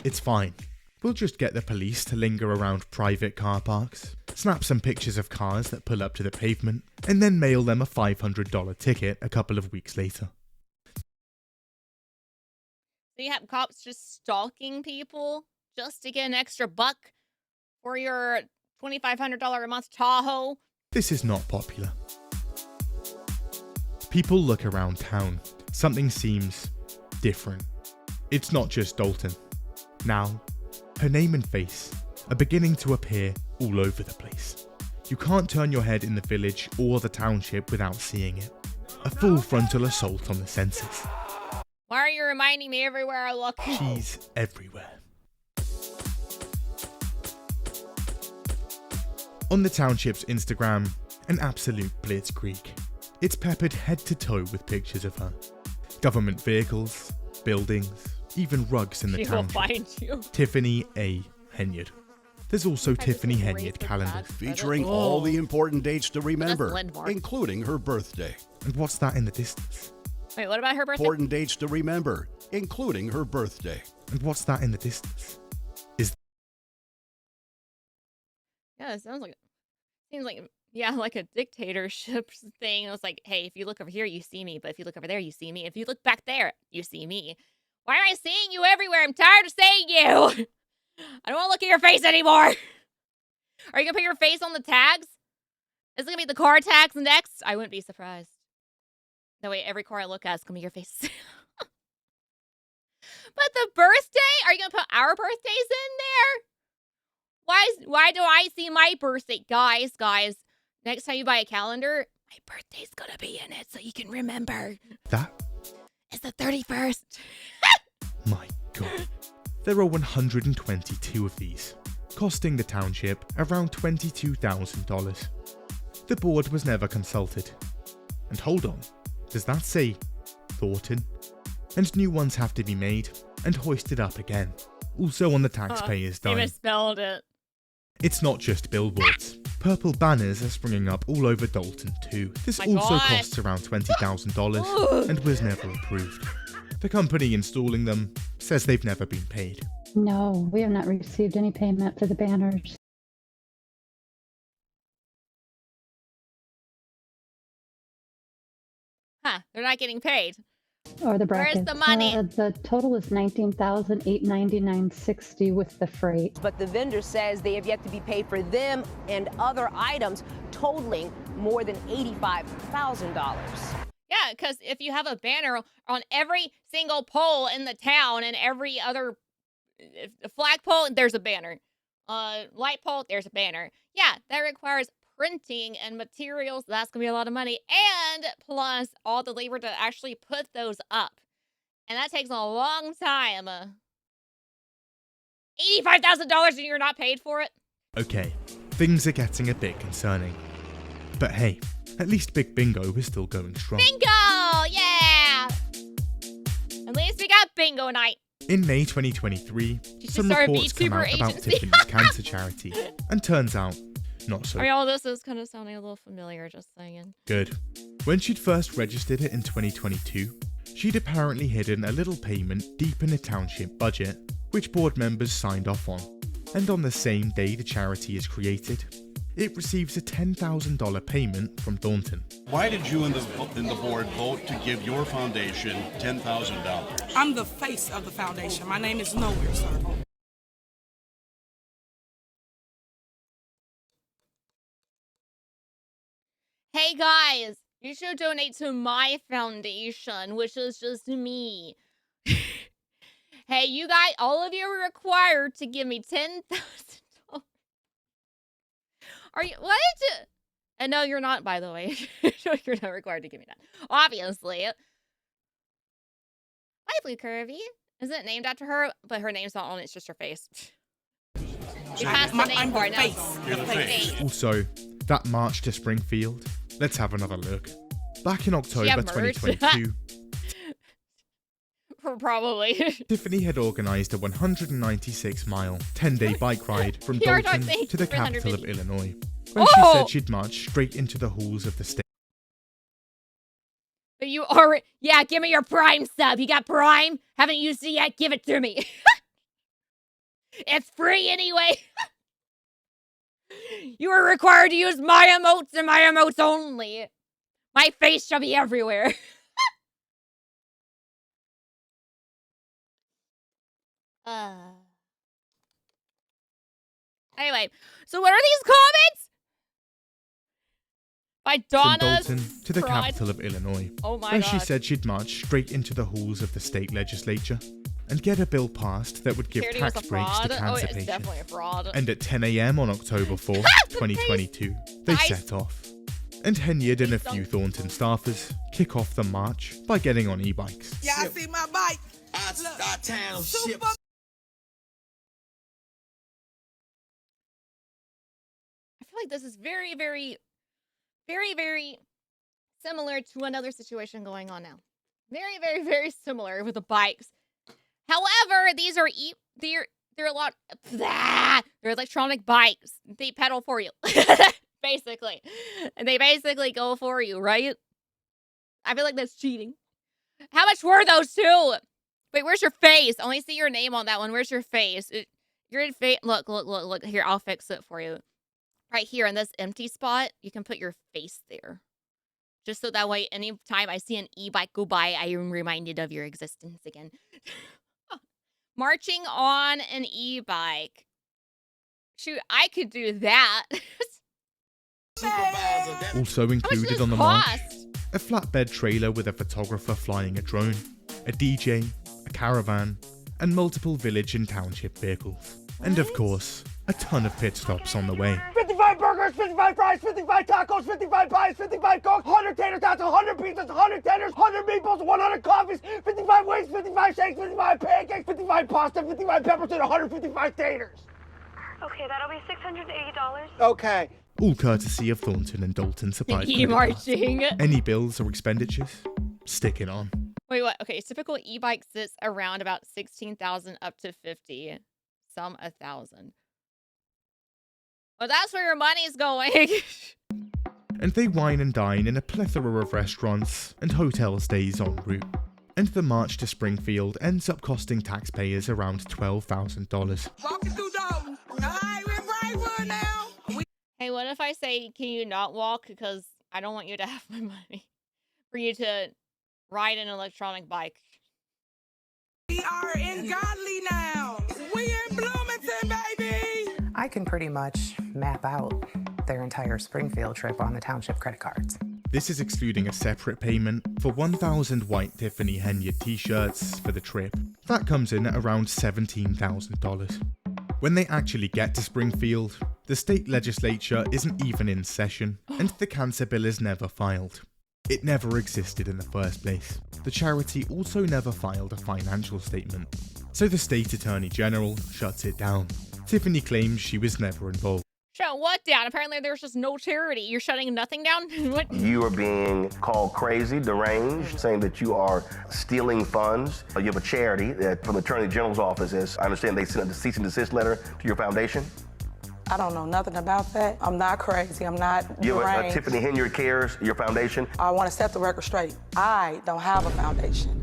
It's fine. We'll just get the police to linger around private car parks, snap some pictures of cars that pull up to the pavement, and then mail them a $500 ticket a couple of weeks later. So you have cops just stalking people just to get an extra buck for your $2,500 a month Tahoe? This is not popular. People look around town. Something seems different. It's not just Dalton. Now, her name and face are beginning to appear all over the place. You can't turn your head in the village or the township without seeing it. A full frontal assault on the senses. Why are you reminding me everywhere I look? She's everywhere. On the township's Instagram, an absolute blitzkrieg. It's peppered head to toe with pictures of her. Government vehicles, buildings, even rugs in the township. Find you. Tiffany A. Henyard. There's also Tiffany Henyard calendar. Featuring all the important dates to remember, including her birthday. And what's that in the distance? Wait, what about her birthday? Important dates to remember, including her birthday. And what's that in the distance? Yeah, it seems like like a dictatorship thing. It was like, hey, if you look over here, you see me. But if you look over there, you see me. If you look back there, you see me. Why am I seeing you everywhere? I'm tired of seeing you. I don't want to look at your face anymore. Are you going to put your face on the tags? Is it going to be the car tags next? I wouldn't be surprised. That way, every car I look at is going to be your face. But the birthday? Are you going to put our birthdays in there? Why do I see my birthday? Guys, next time you buy a calendar, my birthday's going to be in it so you can remember. That? It's the 31st. My God. There are 122 of these, costing the township around $22,000. The board was never consulted. And hold on, does that say Thornton? And new ones have to be made and hoisted up again, also on the taxpayers' dime. They misspelled it. It's not just billboards. Purple banners are springing up all over Dalton too. This also costs around $20,000 and was never approved. The company installing them says they've never been paid. No, we have not received any payment for the banners. Huh, they're not getting paid. Or the brackets. Where's the money? The total is $19,899.60 with the freight. But the vendor says they have yet to be paid for them and other items totaling more than $85,000. Yeah, because if you have a banner on every single pole in the town and every other flagpole, there's a banner. Light pole, there's a banner. Yeah, that requires printing and materials. That's going to be a lot of money. And plus all the labor to actually put those up. And that takes a long time. $85,000 and you're not paid for it? Okay, things are getting a bit concerning. But hey, at least Big Bingo is still going strong. Bingo! Yeah! At least we got bingo night. In May 2023, some start a reports come out VTuber about agency. Tiffany's cancer charity. And turns out, not so All this is kind of sounding a little familiar, just saying. good. When she'd first registered it in 2022, she'd apparently hidden a little payment deep in the township budget, which board members signed off on. And on the same day the charity is created, it receives a $10,000 payment from Thornton. Why did you and the board vote to give your foundation $10,000? I'm the face of the foundation. My name is nowhere, sir. Hey guys, you should donate to my foundation, which is just me. Hey, you guys, all of you are required to give me $10,000. Are you, what? And no, you're not, by the way. You're not required to give me that. Obviously. Hi, Blue Curvy. Is it named after her? But her name's not on it, it's just her face. You passed the name for it now. You're the face. Also, that march to Springfield, let's have another look. Back in October have merch? 2022, Probably. Tiffany had organised a 196-mile, 10-day bike ride from You're Dalton not to the saying capital of 350. Illinois, when she Oh! said she'd march straight into the halls of the state. But you are, yeah, give me your Prime sub. You got Prime? Haven't used it yet? Give it to me. It's free anyway. You are required to use my emotes and my emotes only. My face shall be everywhere. Anyway, so what are these comments? By From Donna's Dalton to the Pride. capital of Illinois, Oh my where god. she said she'd march straight into the halls of the state legislature and get a bill passed that would give Charity was tax a breaks to fraud? Oh, cancer it's patients. definitely a fraud. And at 10 a.m. on October 4th, 2022, they Nice. set off. And Henyard and a few Thornton staffers kick off the march by getting on e-bikes. Y'all see my bike? Our town Super. I feel like this is very, very, very, very similar to another situation going on now. Very, very, very similar with the bikes. However, these are they're a lot. They're electronic bikes. They pedal for you, basically, and they basically go for you, right? I feel like that's cheating. How much were those two? Wait, where's your face? I only see your name on that one. Where's your face? You're in face. Look. Here, I'll fix it for you. Right here in this empty spot, you can put your face there. Just so that way, anytime I see an e-bike go by, I am reminded of your existence again. Marching on an e-bike. Shoot, I could do that. Also included on the march, a flatbed trailer with a photographer flying a drone, a DJ, a caravan, and multiple village and township vehicles. And of course, a ton of pit stops on the way. 55 burgers, 55 fries, 55 tacos, 55 pies, 55 cokes, 100 tater tots, 100 pizzas, 100 tenders, 100 meatballs, 100 coffees, 55 wings, 55 shakes, 55 pancakes, 55 pasta, 55 peppers, and 155 taters. Okay, that'll be $680. Okay. All courtesy of Thornton and Dalton supplied credit cards. E-marching. Any bills or expenditures? Stick it on. Wait, what? Okay, typical e-bike sits around about 16,000 up to 50. Some 1,000. Well, that's where your money's going. And they wine and dine in a plethora of restaurants and hotel stays en route. And the march to Springfield ends up costing taxpayers around $12,000. Walking through Dalton. Hi, we're in Brightwood now. Hey, what if I say, can you not walk? Because I don't want you to have my money. For you to ride an electronic bike. We are in Godly now. We in Bloomington, baby. I can pretty much map out their entire Springfield trip on the township credit cards. This is excluding a separate payment for 1,000 white Tiffany Henyard t-shirts for the trip. That comes in at around $17,000. When they actually get to Springfield, the state legislature isn't even in session, and the cancer bill is never filed. It never existed in the first place. The charity also never filed a financial statement, so the state attorney general shuts it down. Tiffany claims she was never involved. Shut what down? Apparently there's just no charity. You're shutting nothing down? What? You are being called crazy, deranged, saying that you are stealing funds. You have a charity from the Attorney General's office. As I understand, they sent a cease and desist letter to your foundation. I don't know nothing about that. I'm not crazy. I'm not You have deranged. Tiffany Henyard Cares, your foundation. I want to set the record straight. I don't have a foundation.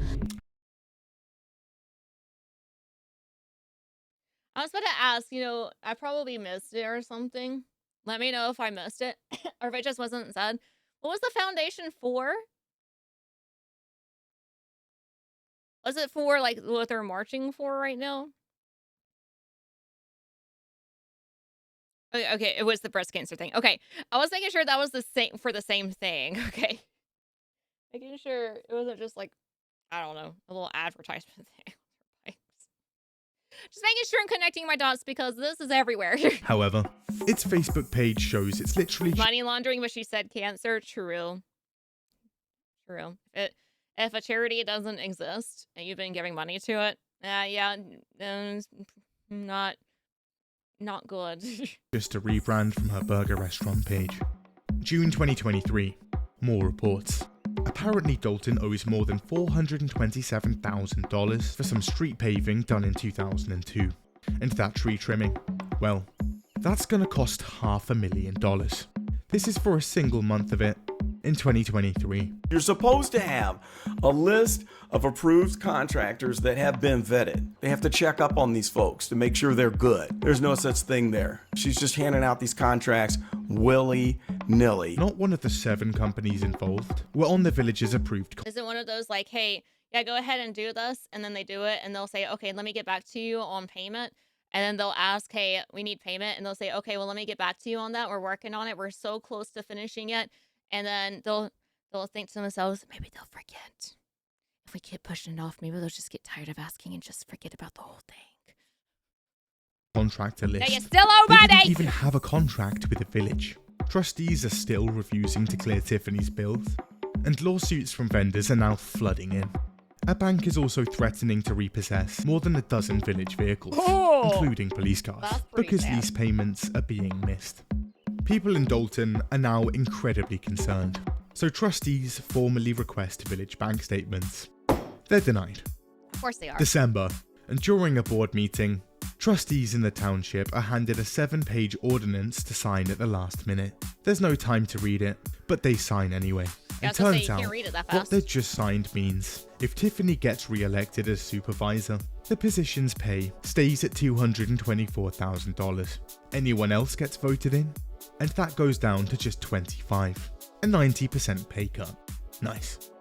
I was about to ask, I probably missed it or something. Let me know if I missed it or if it just wasn't said. What was the foundation for? Was it for like what they're marching for right now? Okay, it was the breast cancer thing. Okay, I was making sure that was the same for the same thing. Okay, making sure it wasn't just like, I don't know, a little advertisement thing. Just making sure I'm connecting my dots because this is everywhere. However, its Facebook page shows it's literally Money laundering, but she said cancer. True. If a charity doesn't exist and you've been giving money to it, not good. just a rebrand from her burger restaurant page. June 2023. More reports. Apparently Dalton owes more than $427,000 for some street paving done in 2002. And that tree trimming, well, that's gonna cost $500,000. This is for a single month of it in 2023. You're supposed to have a list of approved contractors that have been vetted. They have to check up on these folks to make sure they're good. There's no such thing there. She's just handing out these contracts willy-nilly. Not one of the 7 companies involved were on the village's approved Is it one of those like, hey, yeah, go ahead and do this, and then they do it, and they'll say, okay, let me get back to you on payment, and then they'll ask, hey, we need payment, and they'll say, okay, well, let me get back to you on that. We're working on it. We're so close to finishing it, and then they'll think to themselves, maybe they'll forget. If we keep pushing it off, maybe they'll just get tired of asking and just forget about the whole thing. contractor list. Now you still owe money! They didn't even have a contract with the village. Trustees are still refusing to clear Tiffany's bills, and lawsuits from vendors are now flooding in. A bank is also threatening to repossess more than a dozen village vehicles, including police cars, because lease payments are being missed. People in Dalton are now incredibly concerned, so trustees formally request village bank statements. They're denied. Of course they are. December, and during a board meeting, trustees in the township are handed a 7-page ordinance to sign at the last minute. There's no time to read it, but they sign anyway. And turns out, what they just signed means if Tiffany gets re-elected as supervisor, the position's pay stays at $224,000. Anyone else gets voted in, and that goes down to just $25,000, a 90% pay cut. Nice.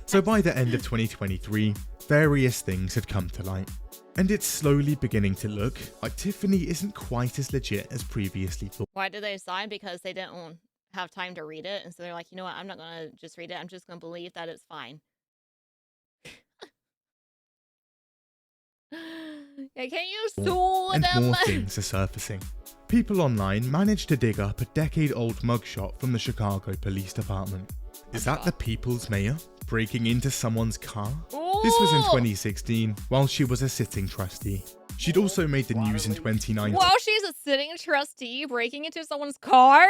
So by the end of 2023, various things had come to light, and it's slowly beginning to look like Tiffany isn't quite as legit as previously thought. Why did they sign? Because they didn't have time to read it, and so they're like, you know what, I'm not gonna just read it, I'm just gonna believe that it's fine. Yeah, can you sue And them? more things are surfacing. People online managed to dig up a decade-old mugshot from the Chicago Police Department. Is that the people's mayor breaking into someone's car? This was in 2016, while she was a sitting trustee. She'd also made the news in 2019 While she's a sitting trustee breaking into someone's car?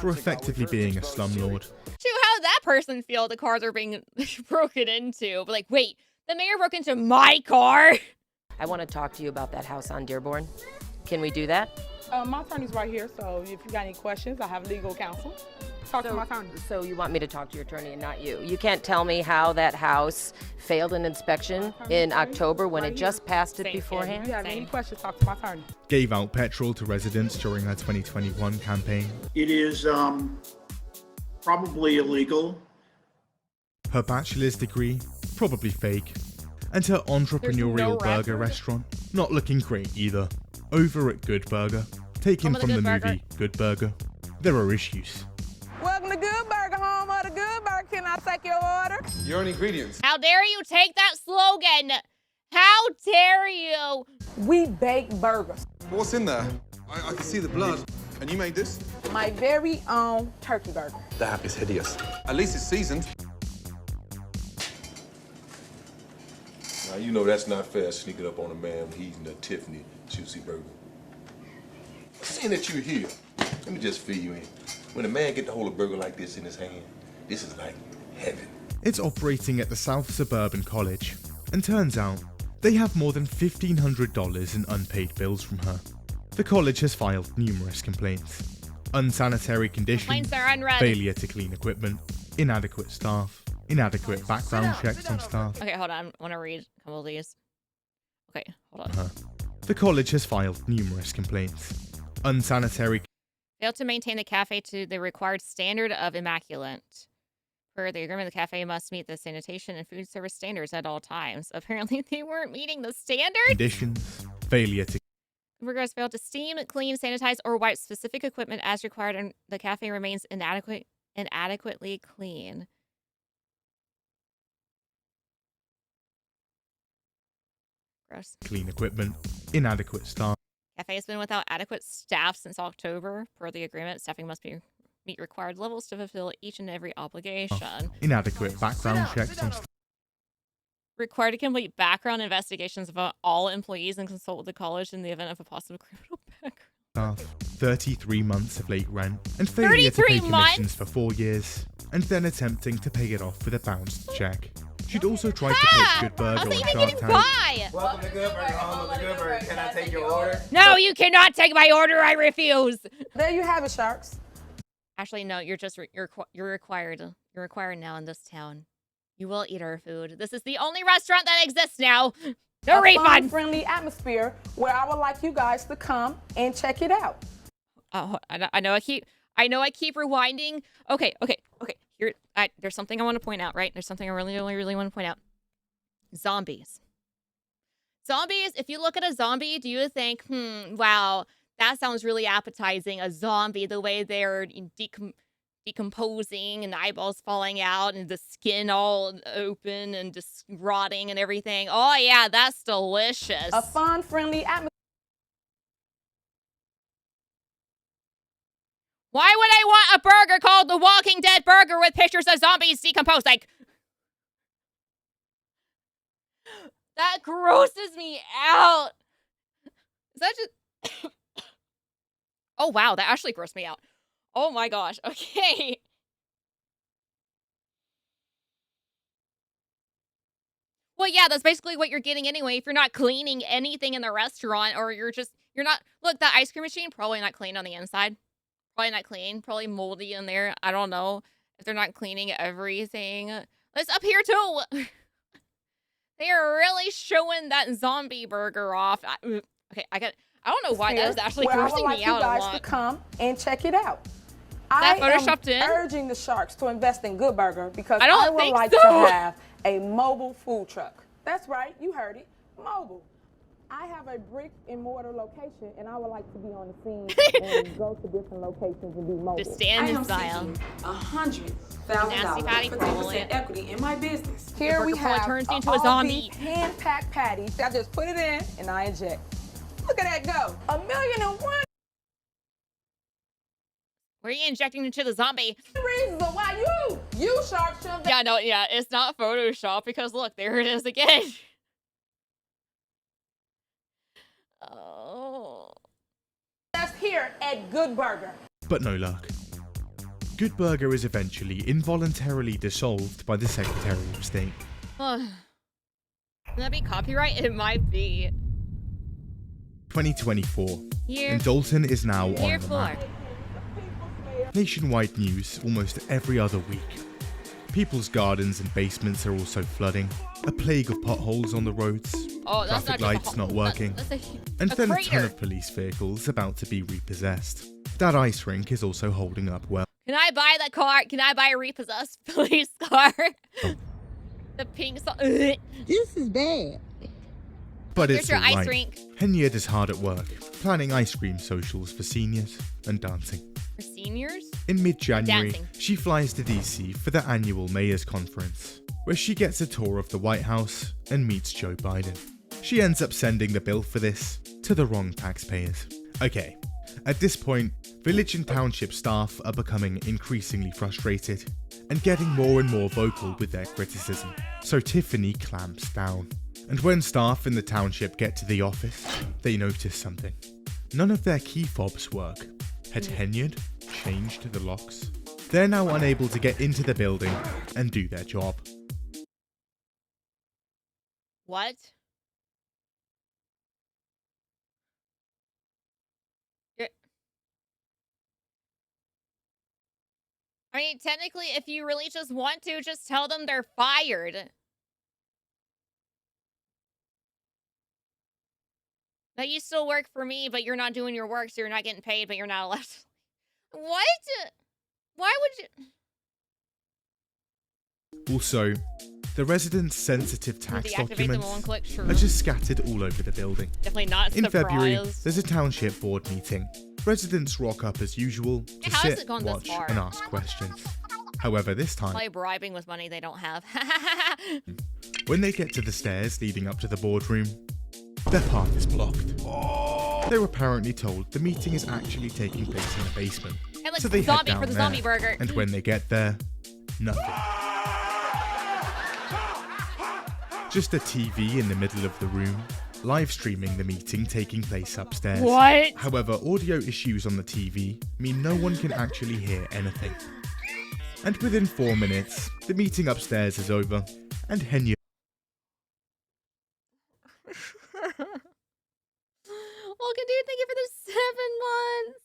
for effectively being a slumlord. Shoot, how did that person feel the cars are being broken into? But like, wait, the mayor broke into my car? I want to talk to you about that house on Dearborn. Can we do that? My attorney's right here, so if you got any questions, I have legal counsel. Talk to my attorney. So you want me to talk to your attorney and not you? You can't tell me how that house failed an inspection in October when it just passed it beforehand? If you have any questions, talk to my attorney. Gave out petrol to residents during her 2021 campaign. It is probably illegal. Her bachelor's degree, probably fake. And her entrepreneurial burger restaurant, not looking great either. Over at Good Burger, taken from the movie Good Burger, there are issues. Welcome to Good Burger, home of the Good Burger. Can I take your order? Your own ingredients. How dare you take that slogan? How dare you? We bake burgers. What's in there? I can see the blood. And you made this? My very own turkey burger. That is hideous. At least it's seasoned. Now, you know that's not fair, sneaking up on a man when he's eating a Tiffany juicy burger. Seeing that you're here, let me just fill you in. When a man get to hold a burger like this in his hand, this is like heaven. It's operating at the South Suburban College, and turns out they have more than $1,500 in unpaid bills from her. The college has filed numerous complaints. Unsanitary conditions, Complaints are unread. failure to clean equipment, inadequate staff, inadequate background checks on staff. Okay, hold on. I want to read a couple of these. Okay, hold on. The college has filed numerous complaints. Unsanitary Failed to maintain the cafe to the required standard of immaculate. Per the agreement, the cafe must meet the sanitation and food service standards at all times. Apparently, they weren't meeting the standards. conditions, failure to Burgers failed to steam, clean, sanitize, or wipe specific equipment as required, and the cafe remains inadequately clean. Gross. clean equipment, inadequate staff. Cafe has been without adequate staff since October. Per the agreement, staffing must meet required levels to fulfill each and every obligation. Inadequate background checks on staff. Required to complete background investigations of all employees and consult with the college in the event of a possible criminal background. 33 months of late rent, and failure to pay 33 commissions for 4 years, and then attempting to pay it off with a bounced check. She'd also tried to pitch Good Burger on Shark Tank. Bye! Welcome to Good Burger, home of the Good Burger. Can I take your order? No, you cannot take my order. I refuse. There you have it, Sharks. Actually, no. You're just you're required. You're required now in this town. You will eat our food. This is the only restaurant that exists now. No refund. Friendly atmosphere where I would like you guys to come and check it out. Oh, I know. I keep rewinding. Okay. Here, there's something I want to point out. Right? There's something I really want to point out. Zombies. If you look at a zombie, do you think, wow, that sounds really appetizing? A zombie, the way they're decomposing and the eyeballs falling out and the skin all open and just rotting and everything. Oh yeah, that's delicious. A fun, friendly atmosphere. Why would I want a burger called the Walking Dead Burger with pictures of zombies decomposing? That grosses me out. Is that just... Oh wow, that actually grossed me out. Oh my gosh, okay. Well, yeah, that's basically what you're getting anyway. If you're not cleaning anything in the restaurant, or you're not, look, that ice cream machine, probably not clean on the inside. Probably not clean, probably moldy in there. I don't know if they're not cleaning everything. It's up here too. They are really showing that zombie burger off. Okay, I don't know why that is actually grossing me out a lot. I would like you guys to come and check it out. That photoshopped in? I am urging the Sharks to invest in Good Burger because I would like to have a mobile food truck. That's right, you heard it, mobile. I have a brick and mortar location, and I would like to be on the scene and go to different locations and be mobile. Just stand in style. $100,000 for 10% equity in my business. Here The we burger probably have turns a into a zombie. hand-packed patty. I just put it in and I inject. Look at that go. $1,000,001 Where are you injecting into the zombie? reasons of why you Sharks should Yeah, no, yeah, it's not Photoshop because look, there it is again. Oh. That's here at Good Burger. But no luck. Good Burger is eventually involuntarily dissolved by the Secretary of State. Can that be copyright? It might be. 2024. and Dalton is now on Year the 4. map. Nationwide news almost every other week. People's gardens and basements are also flooding, a plague of potholes on the roads, Oh, that's traffic not lights just not working, and then a ton crater. of police vehicles about to be repossessed. That ice rink is also holding up well. Can I buy that car? Can I buy a repossessed police car? The pink song. This is bad. But Here's it's your ice alright. rink. Henyard is hard at work, planning ice cream socials for seniors and dancing. For seniors? In mid-January, Dancing. she flies to DC for the annual Mayor's Conference, where she gets a tour of the White House and meets Joe Biden. She ends up sending the bill for this to the wrong taxpayers. Okay, at this point, village and township staff are becoming increasingly frustrated and getting more and more vocal with their criticism, so Tiffany clamps down. And when staff in the township get to the office, they notice something. None of their key fobs work. Had Henyard changed the locks? They're now unable to get into the building and do their job. What? I mean, technically, if you really just want to, just tell them they're fired. That you still work for me, but you're not doing your work, so you're not getting paid, but you're not allowed to. What? Why would you? Also, the residents' sensitive tax Deactivate them documents in one click, sure. are just scattered all over the building. Definitely not In February, surprised. there's a township board meeting. Residents rock up as usual to How has sit, it gone this watch, far? and ask questions. However, this time, Probably bribing with money they don't have. when they get to the stairs leading up to the boardroom, their path is blocked. They were apparently told the meeting is actually taking place in the basement. Hey, look, so they head zombie down for the there, zombie burger. And when they get there, nothing. Just a TV in the middle of the room, live streaming the meeting taking place upstairs. What? However, audio issues on the TV mean no one can actually hear anything. And within 4 minutes, the meeting upstairs is over, and Henyard Welcome, dude. Thank you for the 7 months.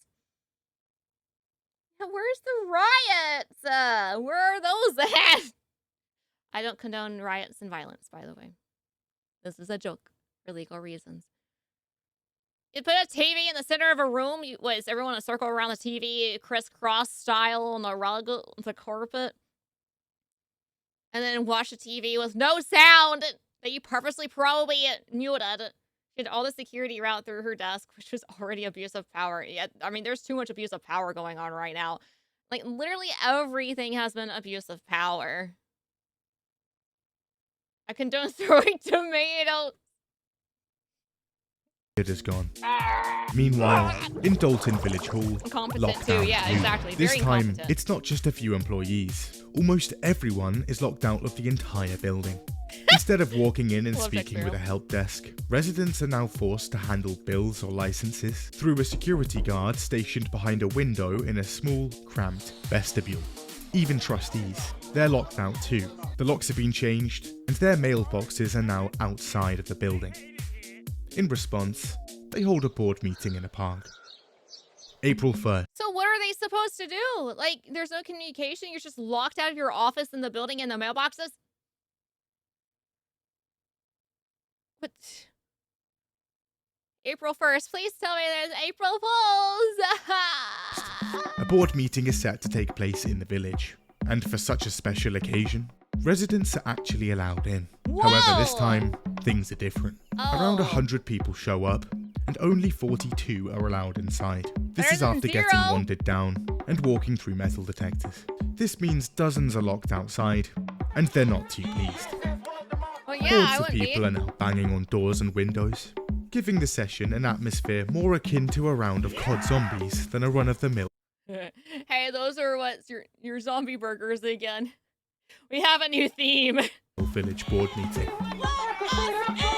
Now, where's the riots? Where are those at? I don't condone riots and violence, by the way. This is a joke for legal reasons. You put a TV in the center of a room. Is everyone a circle around the TV, crisscross style on the rug, the carpet? And then watch the TV with no sound that you purposely probably muted. She had all the security route through her desk, which was already abuse of power. Yeah, I mean, there's too much abuse of power going on right now. Like, literally everything has been abuse of power. I condone throwing tomatoes. is gone. Meanwhile, in Dalton Village Hall, Competent lockdown. too, yeah, exactly. This Very time, competent. it's not just a few employees. Almost everyone is locked out of the entire building. Instead of walking in and Love speaking with a Dexter. help desk, residents are now forced to handle bills or licenses through a security guard stationed behind a window in a small, cramped vestibule. Even trustees, they're locked out too. The locks have been changed, and their mailboxes are now outside of the building. In response, they hold a board meeting in a park. April 1st. So what are they supposed to do? Like, there's no communication? You're just locked out of your office in the building and the mailboxes? What? April 1st. Please tell me there's April Fools. A board meeting is set to take place in the village, and for such a special occasion, residents are actually allowed in. However, this time, things are different. Around 100 people show up, and only 42 are allowed inside. This is after getting wanded down and walking through metal detectors. This means dozens are locked outside, and they're not too pleased. Well, yeah, I Hordes of wouldn't people are now banging on doors and windows, giving the session an atmosphere more akin to a round of COD zombies than a run-of-the-mill Hey, those are what's your zombie burgers again. We have a new theme. village board meeting.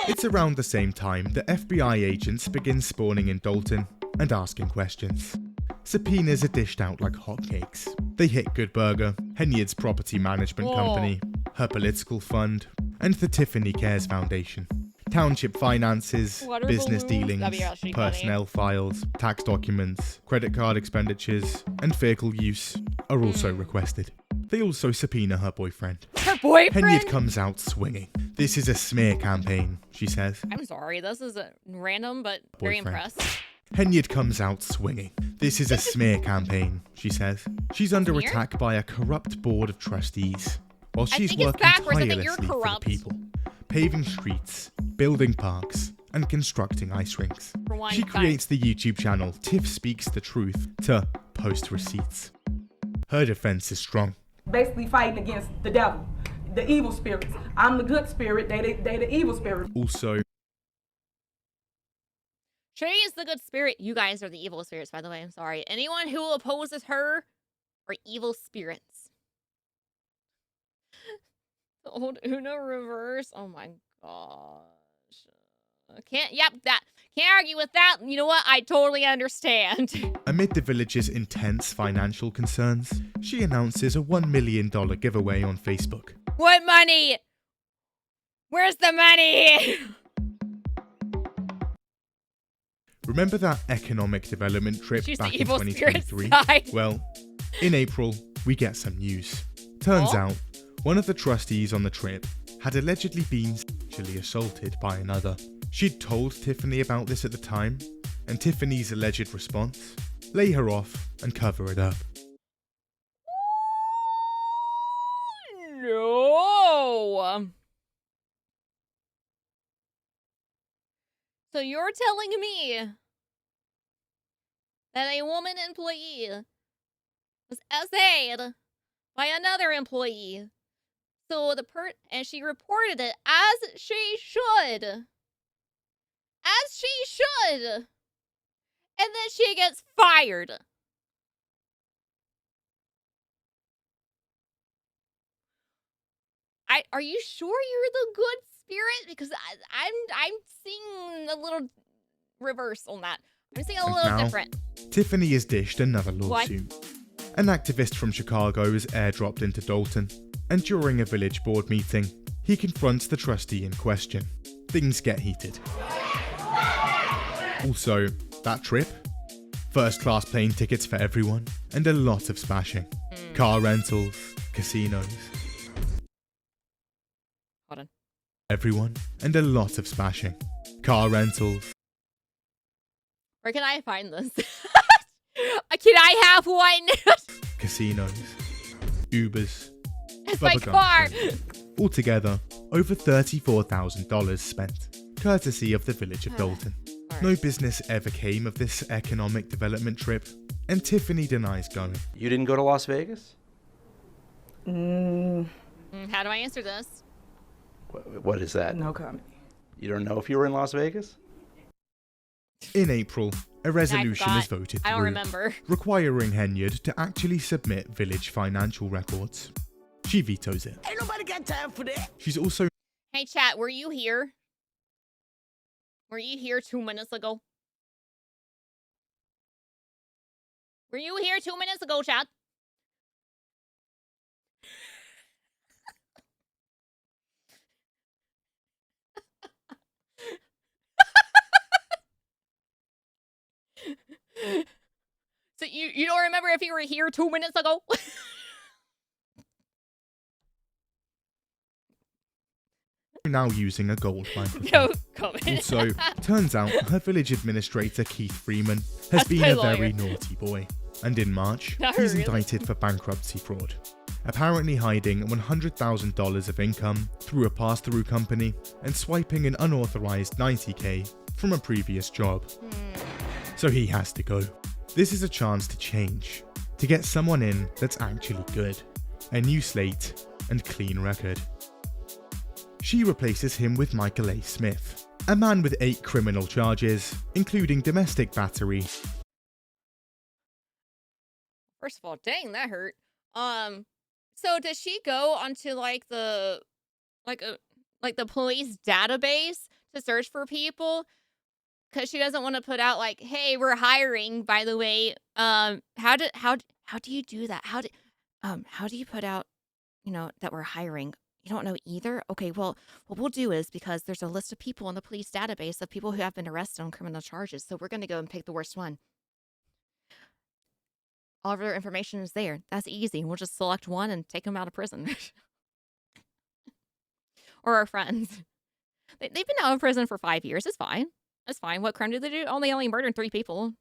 It's around the same time that FBI agents begin spawning in Dalton and asking questions. Subpoenas are dished out like hotcakes. They hit Good Burger, Henyard's property management Whoa. company, her political fund, and the Tiffany Cares Foundation. Township finances, Water business balloons. That'd dealings, be actually personnel files, tax documents, credit card expenditures, and vehicle use are also requested. They also subpoena her boyfriend. Her boyfriend? Henyard comes out swinging. This is a smear campaign, she says. I'm sorry, this is random, but very Boyfriend. impressed. Henyard comes out swinging. This is a smear campaign, she says. She's under Smear? attack by a corrupt board of trustees, while I she's think it's working backwards. I think you're tirelessly for the corrupt. people, paving streets, building parks, and constructing ice rinks. For one, She fine. creates the YouTube channel Tiff Speaks the Truth to post receipts. Her defense is strong. Basically fighting against the devil, the evil spirits. I'm the good spirit, they the evil spirit. Also, She is the good spirit. You guys are the evil spirits, by the way. I'm sorry. Anyone who opposes her are evil spirits. The old Uno reverse. Oh my gosh. Can't argue with that. You know what? I totally understand. amid the village's intense financial concerns, she announces a $1 million giveaway on Facebook. What money? Where's the money? Remember that economic development trip She's the back in evil spirit 2023? side. Well, in April, we get some news. Turns out, one of the trustees on the trip had allegedly been sexually assaulted by another. She'd told Tiffany about this at the time, and Tiffany's alleged response? Lay her off and cover it up. No. So you're telling me that a woman employee was essayed by another employee. So and she reported it as she should. As she should. And then she gets fired. Are you sure you're the good spirit? Because I'm seeing a little reverse on that. I'm seeing a And little now, different. Tiffany has dished another What? lawsuit. An activist from Chicago is airdropped into Dalton, and during a village board meeting, he confronts the trustee in question. Things get heated. Also, that trip? First-class plane tickets for everyone, and a lot of smashing. Car rentals, casinos. Hold on. Everyone, and a lot of smashing. Car rentals. Where can I find this? Can I have one? Casinos, Ubers, It's my bubblegum car. drinks. Altogether, over $34,000 spent, courtesy of the village of Dalton. No business ever came of this economic development trip, and Tiffany denies going. You didn't go to Las Vegas? How do I answer this? What is that? No comment. You don't know if you were in Las Vegas? In April, a resolution is forgot. voted I don't through, remember. requiring Henyard to actually submit village financial records. She vetoes it. Ain't nobody got time for that. She's also Hey, chat, were you here? Were you here 2 minutes ago? Were you here 2 minutes ago, chat? So you don't remember if you were here 2 minutes ago? now using a gold microphone. No comment. Also, turns out her village administrator, Keith Freeman, has That's been my a lawyer. very naughty boy. And in March, No, he's really? indicted for bankruptcy fraud, apparently hiding $100,000 of income through a pass-through company and swiping an unauthorized $90K from a previous job. So he has to go. This is a chance to change, to get someone in that's actually good, a new slate and clean record. She replaces him with Michael A. Smith, a man with 8 criminal charges, including domestic battery. First of all, dang, that hurt. So does she go onto like the police database to search for people? Because she doesn't want to put out like, hey, we're hiring, by the way. How do you do that? How do you put out, that we're hiring, You don't know either? Okay, well, what we'll do is, because there's a list of people in the police database of people who have been arrested on criminal charges, so we're going to go and pick the worst one. All of their information is there. That's easy. We'll just select one and take them out of prison. Or our friends. They've been out of prison for 5 years. It's fine. It's fine. What crime did they do? Oh, they only murdered 3 people.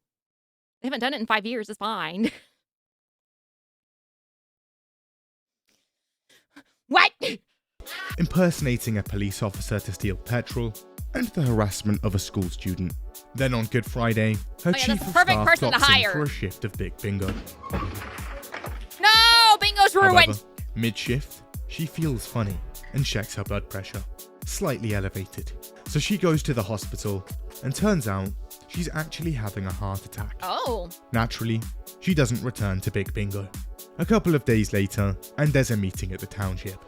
They haven't done it in 5 years. It's fine. What? Impersonating a police officer to steal petrol, and the harassment of a school student. Then on Good Friday, her chief that's of the perfect staff person to clocks in hire. for a shift of Big Bingo. No! Bingo's ruined! However, mid-shift, she feels funny and checks her blood pressure, slightly elevated. So she goes to the hospital, and turns out she's actually having a heart attack. Oh. Naturally, she doesn't return to Big Bingo. A couple of days later, and there's a meeting at the township.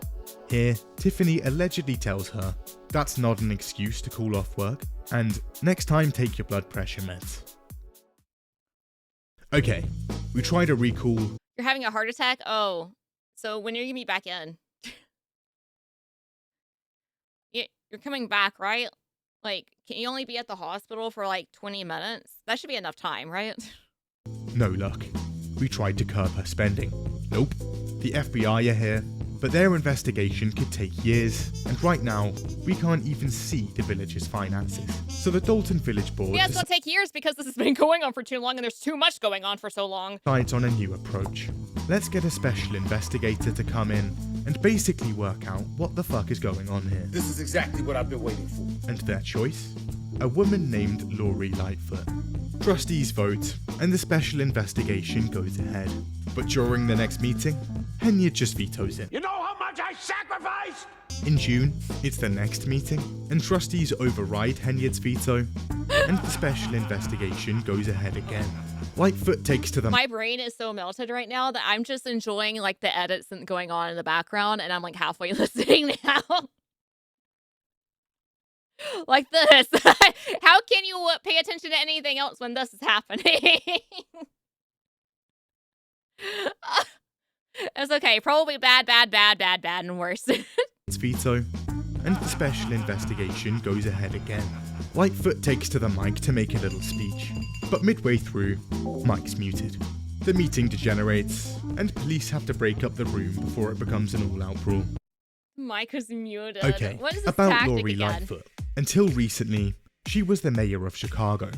Here, Tiffany allegedly tells her that's not an excuse to call off work, and next time take your blood pressure meds. Okay, we tried a recall. You're having a heart attack? Oh. So when are you going to be back in? You're coming back, right? Like, can you only be at the hospital for like 20 minutes? That should be enough time, right? No luck. We tried to curb her spending. Nope. The FBI are here, but their investigation could take years, and right now, we can't even see the village's finances. So the Dalton Village Board Yeah, it's going to take years because this has been going on for too long and there's too much going on for so long. decides on a new approach. Let's get a special investigator to come in and basically work out what the fuck is going on here. This is exactly what I've been waiting for. And their choice? A woman named Laurie Lightfoot. Trustees vote, and the special investigation goes ahead. But during the next meeting, Henyard just vetoes it. You know how much I sacrificed? In June, it's the next meeting, and trustees override Henyard's veto, and the special investigation goes ahead again. Lightfoot takes to the My brain is so melted right now that I'm just enjoying like the edits going on in the background, and I'm like halfway listening now. Like this. How can you pay attention to anything else when this is happening? It's okay. Probably bad, and worse. It's veto, and the special investigation goes ahead again. Lightfoot takes to the mic to make a little speech, but midway through, mic's muted. The meeting degenerates, and police have to break up the room before it becomes an all-out brawl. Mike is muted. Okay, What is this about tactic Laurie again? Lightfoot. Until recently, she was the mayor of Chicago,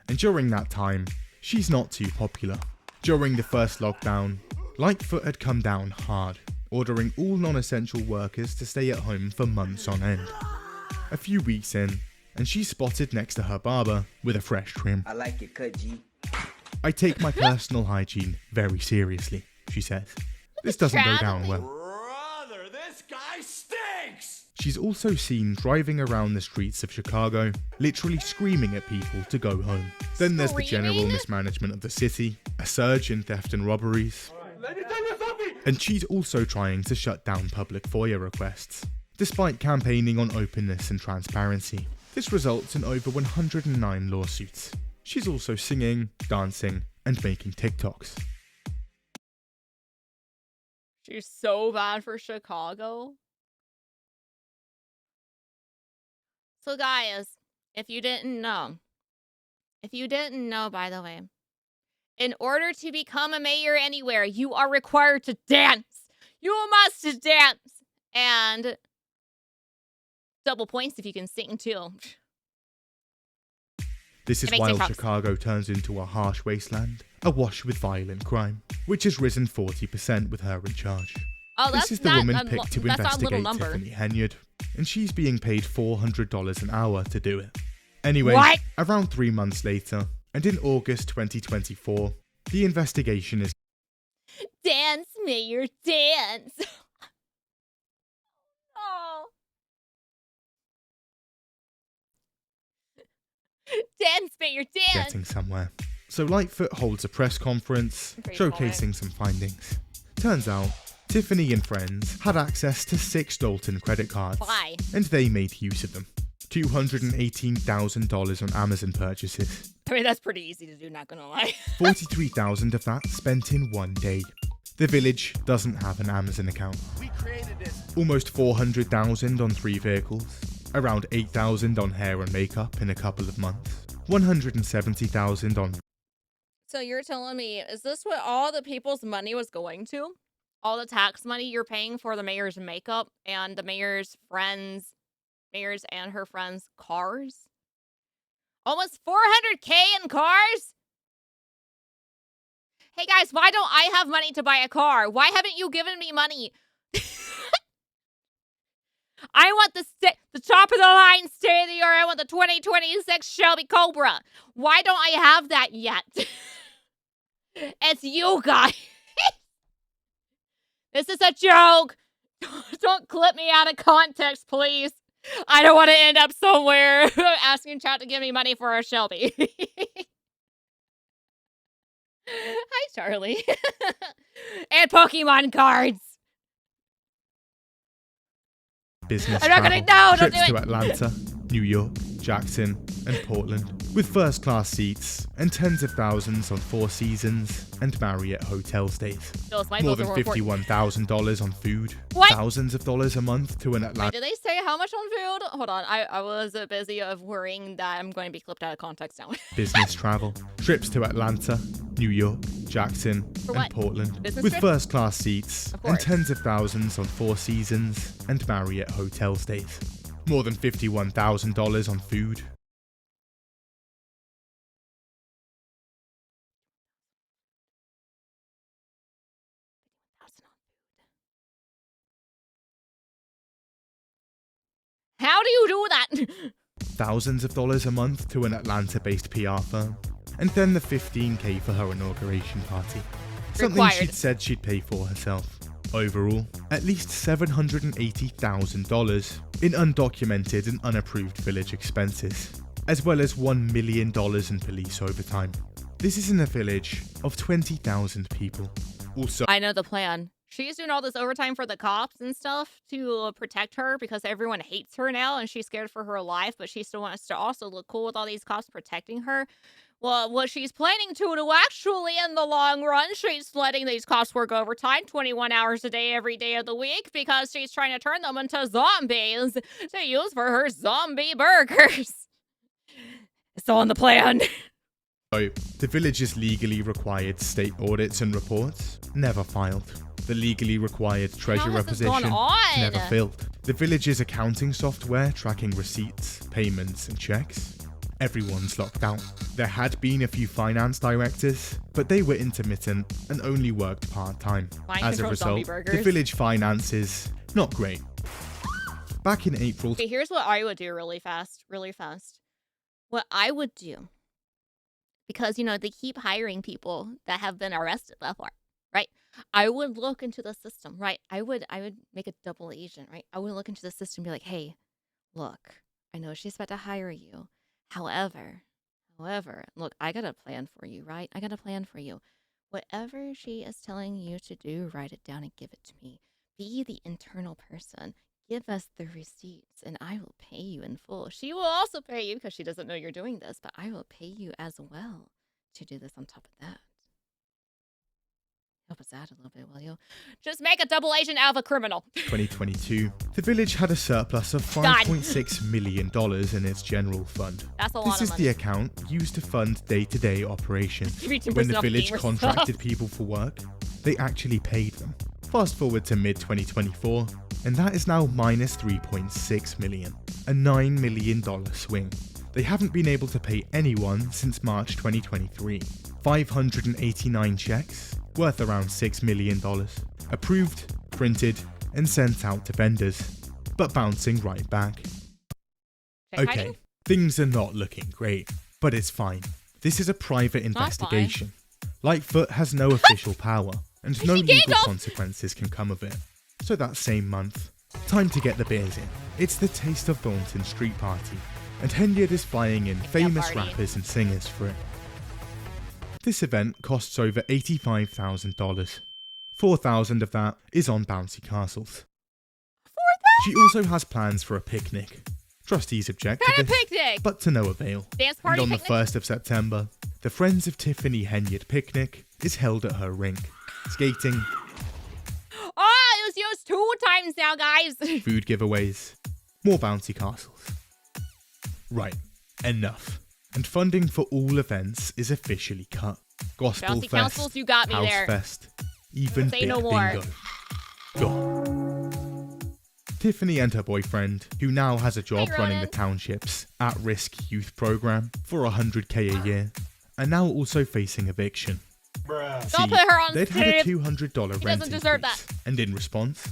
and during that time, she's not too popular. During the first lockdown, Lightfoot had come down hard, ordering all non-essential workers to stay at home for months on end. A few weeks in, and she's spotted next to her barber with a fresh trim. I like your cut, G. I take my personal hygiene very seriously, she says. This doesn't go down well. Brother, this guy stinks! She's also seen driving around the streets of Chicago, literally screaming at people to go home. Then there's the general mismanagement of the city, a surge in theft and robberies, and she's also trying to shut down public FOIA requests, despite campaigning on openness and transparency. This results in over 109 lawsuits. She's also singing, dancing, and making TikToks. She's so bad for Chicago. So guys, if you didn't know, by the way, in order to become a mayor anywhere, you are required to dance. You must dance. And double points if you can sing too. This is It makes while TikToks. Chicago turns into a harsh wasteland, awash with violent crime, which has risen 40% with her in charge. Oh, This that's is the not woman a picked to that's not a little investigate number. Tiffany Henyard, and she's being paid $400 an hour to do it. Anyway, What? around 3 months later, and in August 2024, the investigation is Dance, mayor, dance. Oh. Dance, mayor, dance. getting somewhere. So Lightfoot holds a press conference, Pretty funny. showcasing some findings. Turns out, Tiffany and friends had access to 6 Dalton credit cards, Why? and they made use of them. $218,000 on Amazon purchases. I mean, that's pretty easy to do, not gonna lie. $43,000 of that spent in one day. The village doesn't have an Amazon account. We created this. almost $400,000 on 3 vehicles, around $8,000 on hair and makeup in a couple of months, $170,000 on... So you're telling me, is this what all the people's money was going to? All the tax money you're paying for the mayor's makeup and the mayor's and her friends' cars? Almost $400K in cars? Hey guys, why don't I have money to buy a car? Why haven't you given me money? I want the top of the line state of the art. I want the 2026 Shelby Cobra. Why don't I have that yet? It's you guys. This is a joke. Don't clip me out of context, please. I don't want to end up somewhere asking chat to give me money for a Shelby. Hi, Charlie. And Pokemon cards. Business I'm not travel, gonna- no, don't trips do to it. Atlanta, New York, Jackson, and Portland, with first-class seats and tens of thousands on Four Seasons and Marriott hotel stays. Those my More bills than are important. $51,000 on food, What? thousands of dollars a month to an Wait, Atlanta did they say how much on food? Hold on, I was busy of worrying that I'm going to be clipped out of context now. business travel, trips to Atlanta, New York, Jackson, For and what? Portland, Business with trip? first-class seats Of and course. tens of thousands on Four Seasons and Marriott hotel stays. More than $51,000 on food. How do you do that? Thousands of dollars a month to an Atlanta-based PR firm, and then the $15K for her inauguration party. Something Required. she'd said she'd pay for herself. Overall, at least $780,000 in undocumented and unapproved village expenses, as well as $1 million in police overtime. This is in a village of 20,000 people. Also, I know the plan. She's doing all this overtime for the cops and stuff to protect her because everyone hates her now and she's scared for her life, but she still wants to also look cool with all these cops protecting her. Well, what she's planning to do actually in the long run, she's letting these cops work overtime 21 hours a day every day of the week because she's trying to turn them into zombies to use for her zombie burgers. It's all in the plan. So, the village's legally required state audits and reports never filed. The legally required treasurer has this gone position on? never filled. The village's accounting software tracking receipts, payments, and checks. Everyone's locked out. There had been a few finance directors, but they were intermittent and only worked part-time. Mind As a control zombie result, the burgers. village finances, not great. Back in April, Okay, here's what I would do really fast. What I would do, because, you know, they keep hiring people that have been arrested before, right? I would look into the system, right? I would make a double agent, right? I would look into the system and be like, hey, look, I know she's about to hire you. However, look, I got a plan for you, right? I got a plan for you. Whatever she is telling you to do, write it down and give it to me. Be the internal person. Give us the receipts and I will pay you in full. She will also pay you because she doesn't know you're doing this, but I will pay you as well to do this on top of that. Help us out a little bit, will you? Just make a double agent out of a criminal. 2022, the village had a surplus of $5.6 million in its general fund. That's a lot This of is money. the account used to fund day-to-day operations. Give me 2% When the off village gamer contracted stuff. people for work, they actually paid them. Fast forward to mid-2024, and that is now minus $3.6 million, a $9 million swing. They haven't been able to pay anyone since March 2023. 589 checks, worth around $6 million, approved, printed, and sent out to vendors, but bouncing right back. Check Okay, hiding? things are not looking great, but it's fine. This is a private not fine. investigation. Lightfoot has no official power, and no legal consequences can come of it. So that same month, time to get the beers in. It's the Taste of Thornton Street Party, and Henyard is flying in famous party. rappers and singers for it. This event costs over $85,000. $4,000 of that is on bouncy castles. She also has plans for a picnic. Trustees object to Kind of this, picnic. but to no avail. Dance party And on picnic? the 1st of September, the Friends of Tiffany Henyard picnic is held at her rink. Skating, Oh, it was used 2 times now, guys. Food giveaways, more bouncy castles. Right, enough. And funding for all events is officially cut. Gospel Bouncy Fest, councils, you got me House there. Fest, even Say Big no more. Bingo. Gone. Tiffany and her boyfriend, who now has a job running the township's at-risk youth program for $100K a year, are now also facing eviction. Don't put her on They'd had a Steve. $200 He rent doesn't deserve increase, that. and in response,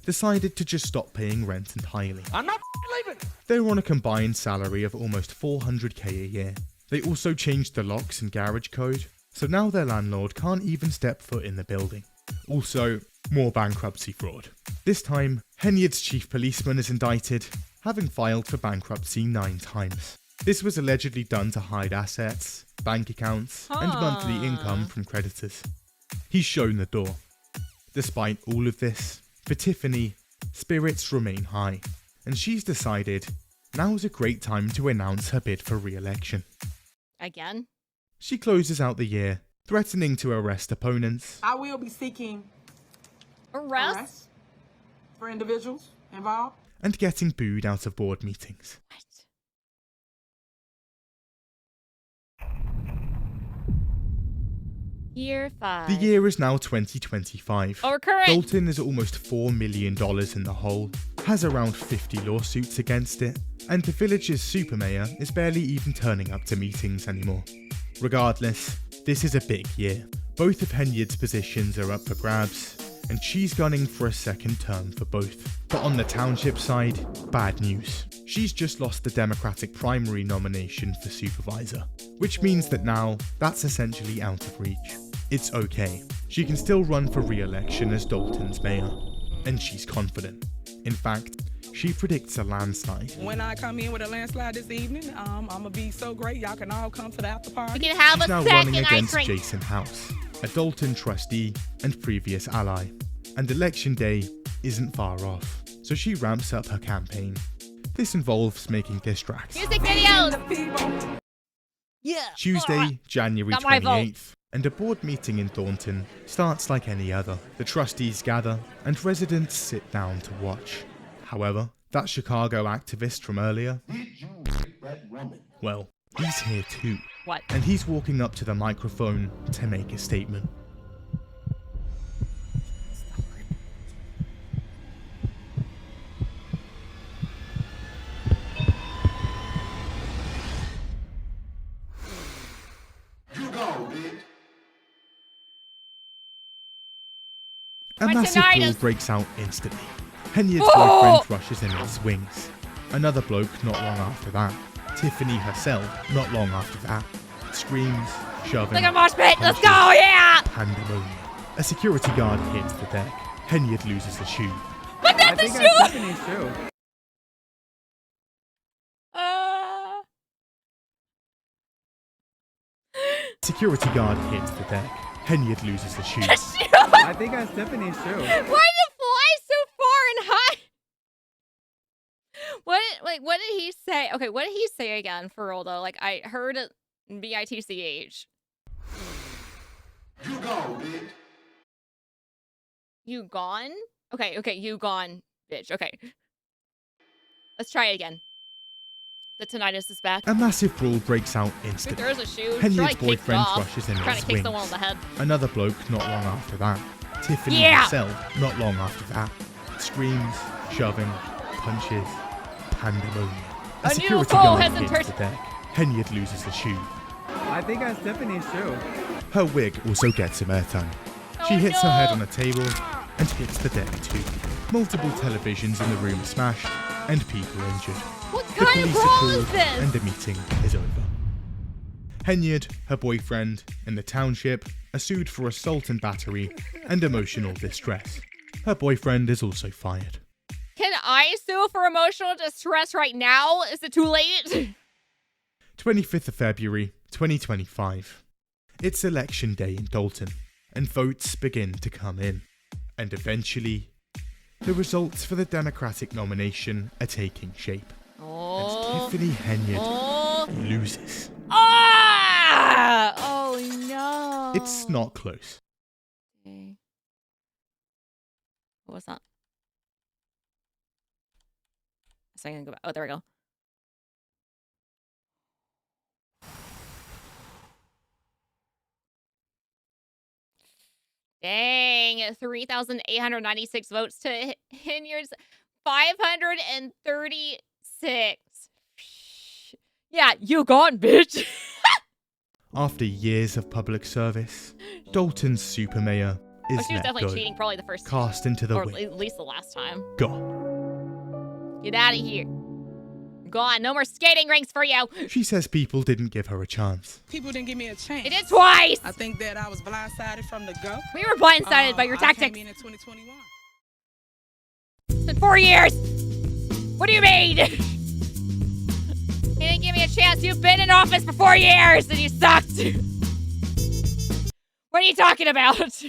decided to just stop paying rent entirely. I'm not leaving. They were on a combined salary of almost $400K a year. They also changed the locks and garage code, so now their landlord can't even step foot in the building. Also, more bankruptcy fraud. This time, Henyard's chief policeman is indicted, having filed for bankruptcy 9 times. This was allegedly done to hide assets, bank accounts, and monthly income from creditors. He's shown the door. Despite all of this, for Tiffany, spirits remain high, and she's decided now's a great time to announce her bid for re-election. Again? She closes out the year, threatening to arrest opponents I will be seeking arrest for individuals involved. and getting booed out of board meetings. Year 5. The year is now 2025. Oh, we're current. Dalton is almost $4 million in the hole, has around 50 lawsuits against it, and the village's super mayor is barely even turning up to meetings anymore. Regardless, this is a big year. Both of Henyard's positions are up for grabs, and she's gunning for a second term for both. But on the township side, bad news. She's just lost the Democratic primary nomination for supervisor, which means that now that's essentially out of reach. It's okay. She can still run for re-election as Dalton's mayor, and she's confident. In fact, she predicts a landslide. When I come in with a landslide this evening, I'm gonna be so great. Y'all can all come to the after party. We can have She's a now second running ice against rink. Jason House, a Dalton trustee and previous ally, and election day isn't far off, so she ramps up her campaign. This involves making diss tracks. Music videos. Yeah. Tuesday, January Got my vote. 28th, and a board meeting in Thornton starts like any other. The trustees gather, and residents sit down to watch. However, that Chicago activist from earlier, well, he's here too. What? And he's walking up to the microphone to make a statement. A My massive brawl tinnitus. breaks out instantly. Henyard's Oh! boyfriend rushes in and swings. Another bloke not long after that. Tiffany herself not long after that. Screams, shoving, Like a mosh pit. Let's punches, go. Yeah. pandemonium. A security guard hits the deck. Henyard loses the shoe. But that's the shoe. Tiffany's too. Security guard hits the deck. Henyard loses the shoe. I think that's Tiffany's too. Why did it fly so far and high? What did he say? Okay, what did he say again for real though? Like I heard it BITCH. You gone, bitch. You gone? Okay, you gone, bitch. Okay. Let's try it again. The tinnitus is back. A massive brawl breaks out Who instantly. throws a shoe? Henyard's Try to kick it boyfriend off. rushes in and Trying to kick swings. someone on the head. Another bloke not long after that. Tiffany Yeah! herself not long after that. Screams, shoving, punches, pandemonium. A A new security foe guard has hits entered. the deck. Henyard loses the shoe. I think that's Tiffany's too. Her wig also gets some airtime. She hits her head on a table and hits the deck too. Multiple televisions in the room are smashed and people injured. What The kind of police are brawl called is this? and the meeting is over. Henyard, her boyfriend, and the township are sued for assault and battery and emotional distress. Her boyfriend is also fired. Can I sue for emotional distress right now? Is it too late? 25th of February, 2025. It's election day in Dalton, and votes begin to come in. And eventually, the results for the Democratic nomination are taking shape. Oh. And Tiffany Henyard Oh. loses. Ah! Oh no. It's not close. Okay. What was that? so I can go back. Oh, there we go. Dang, 3,896 votes to Hinyard's 536. Yeah, you gone, bitch. After years of public service, Dalton's super mayor is she was let definitely go, cheating probably the first cast into the or wind. at least the last time. Gone. Get out of here. Gone. No more skating rinks for you. She says people didn't give her a chance. People didn't give me a chance. It did twice. I think that I was blindsided from the go. We were blindsided by your tactics. I came in 2021. It's been 4 years. What do you mean? You didn't give me a chance. You've been in office for 4 years and you sucked. What are you talking about?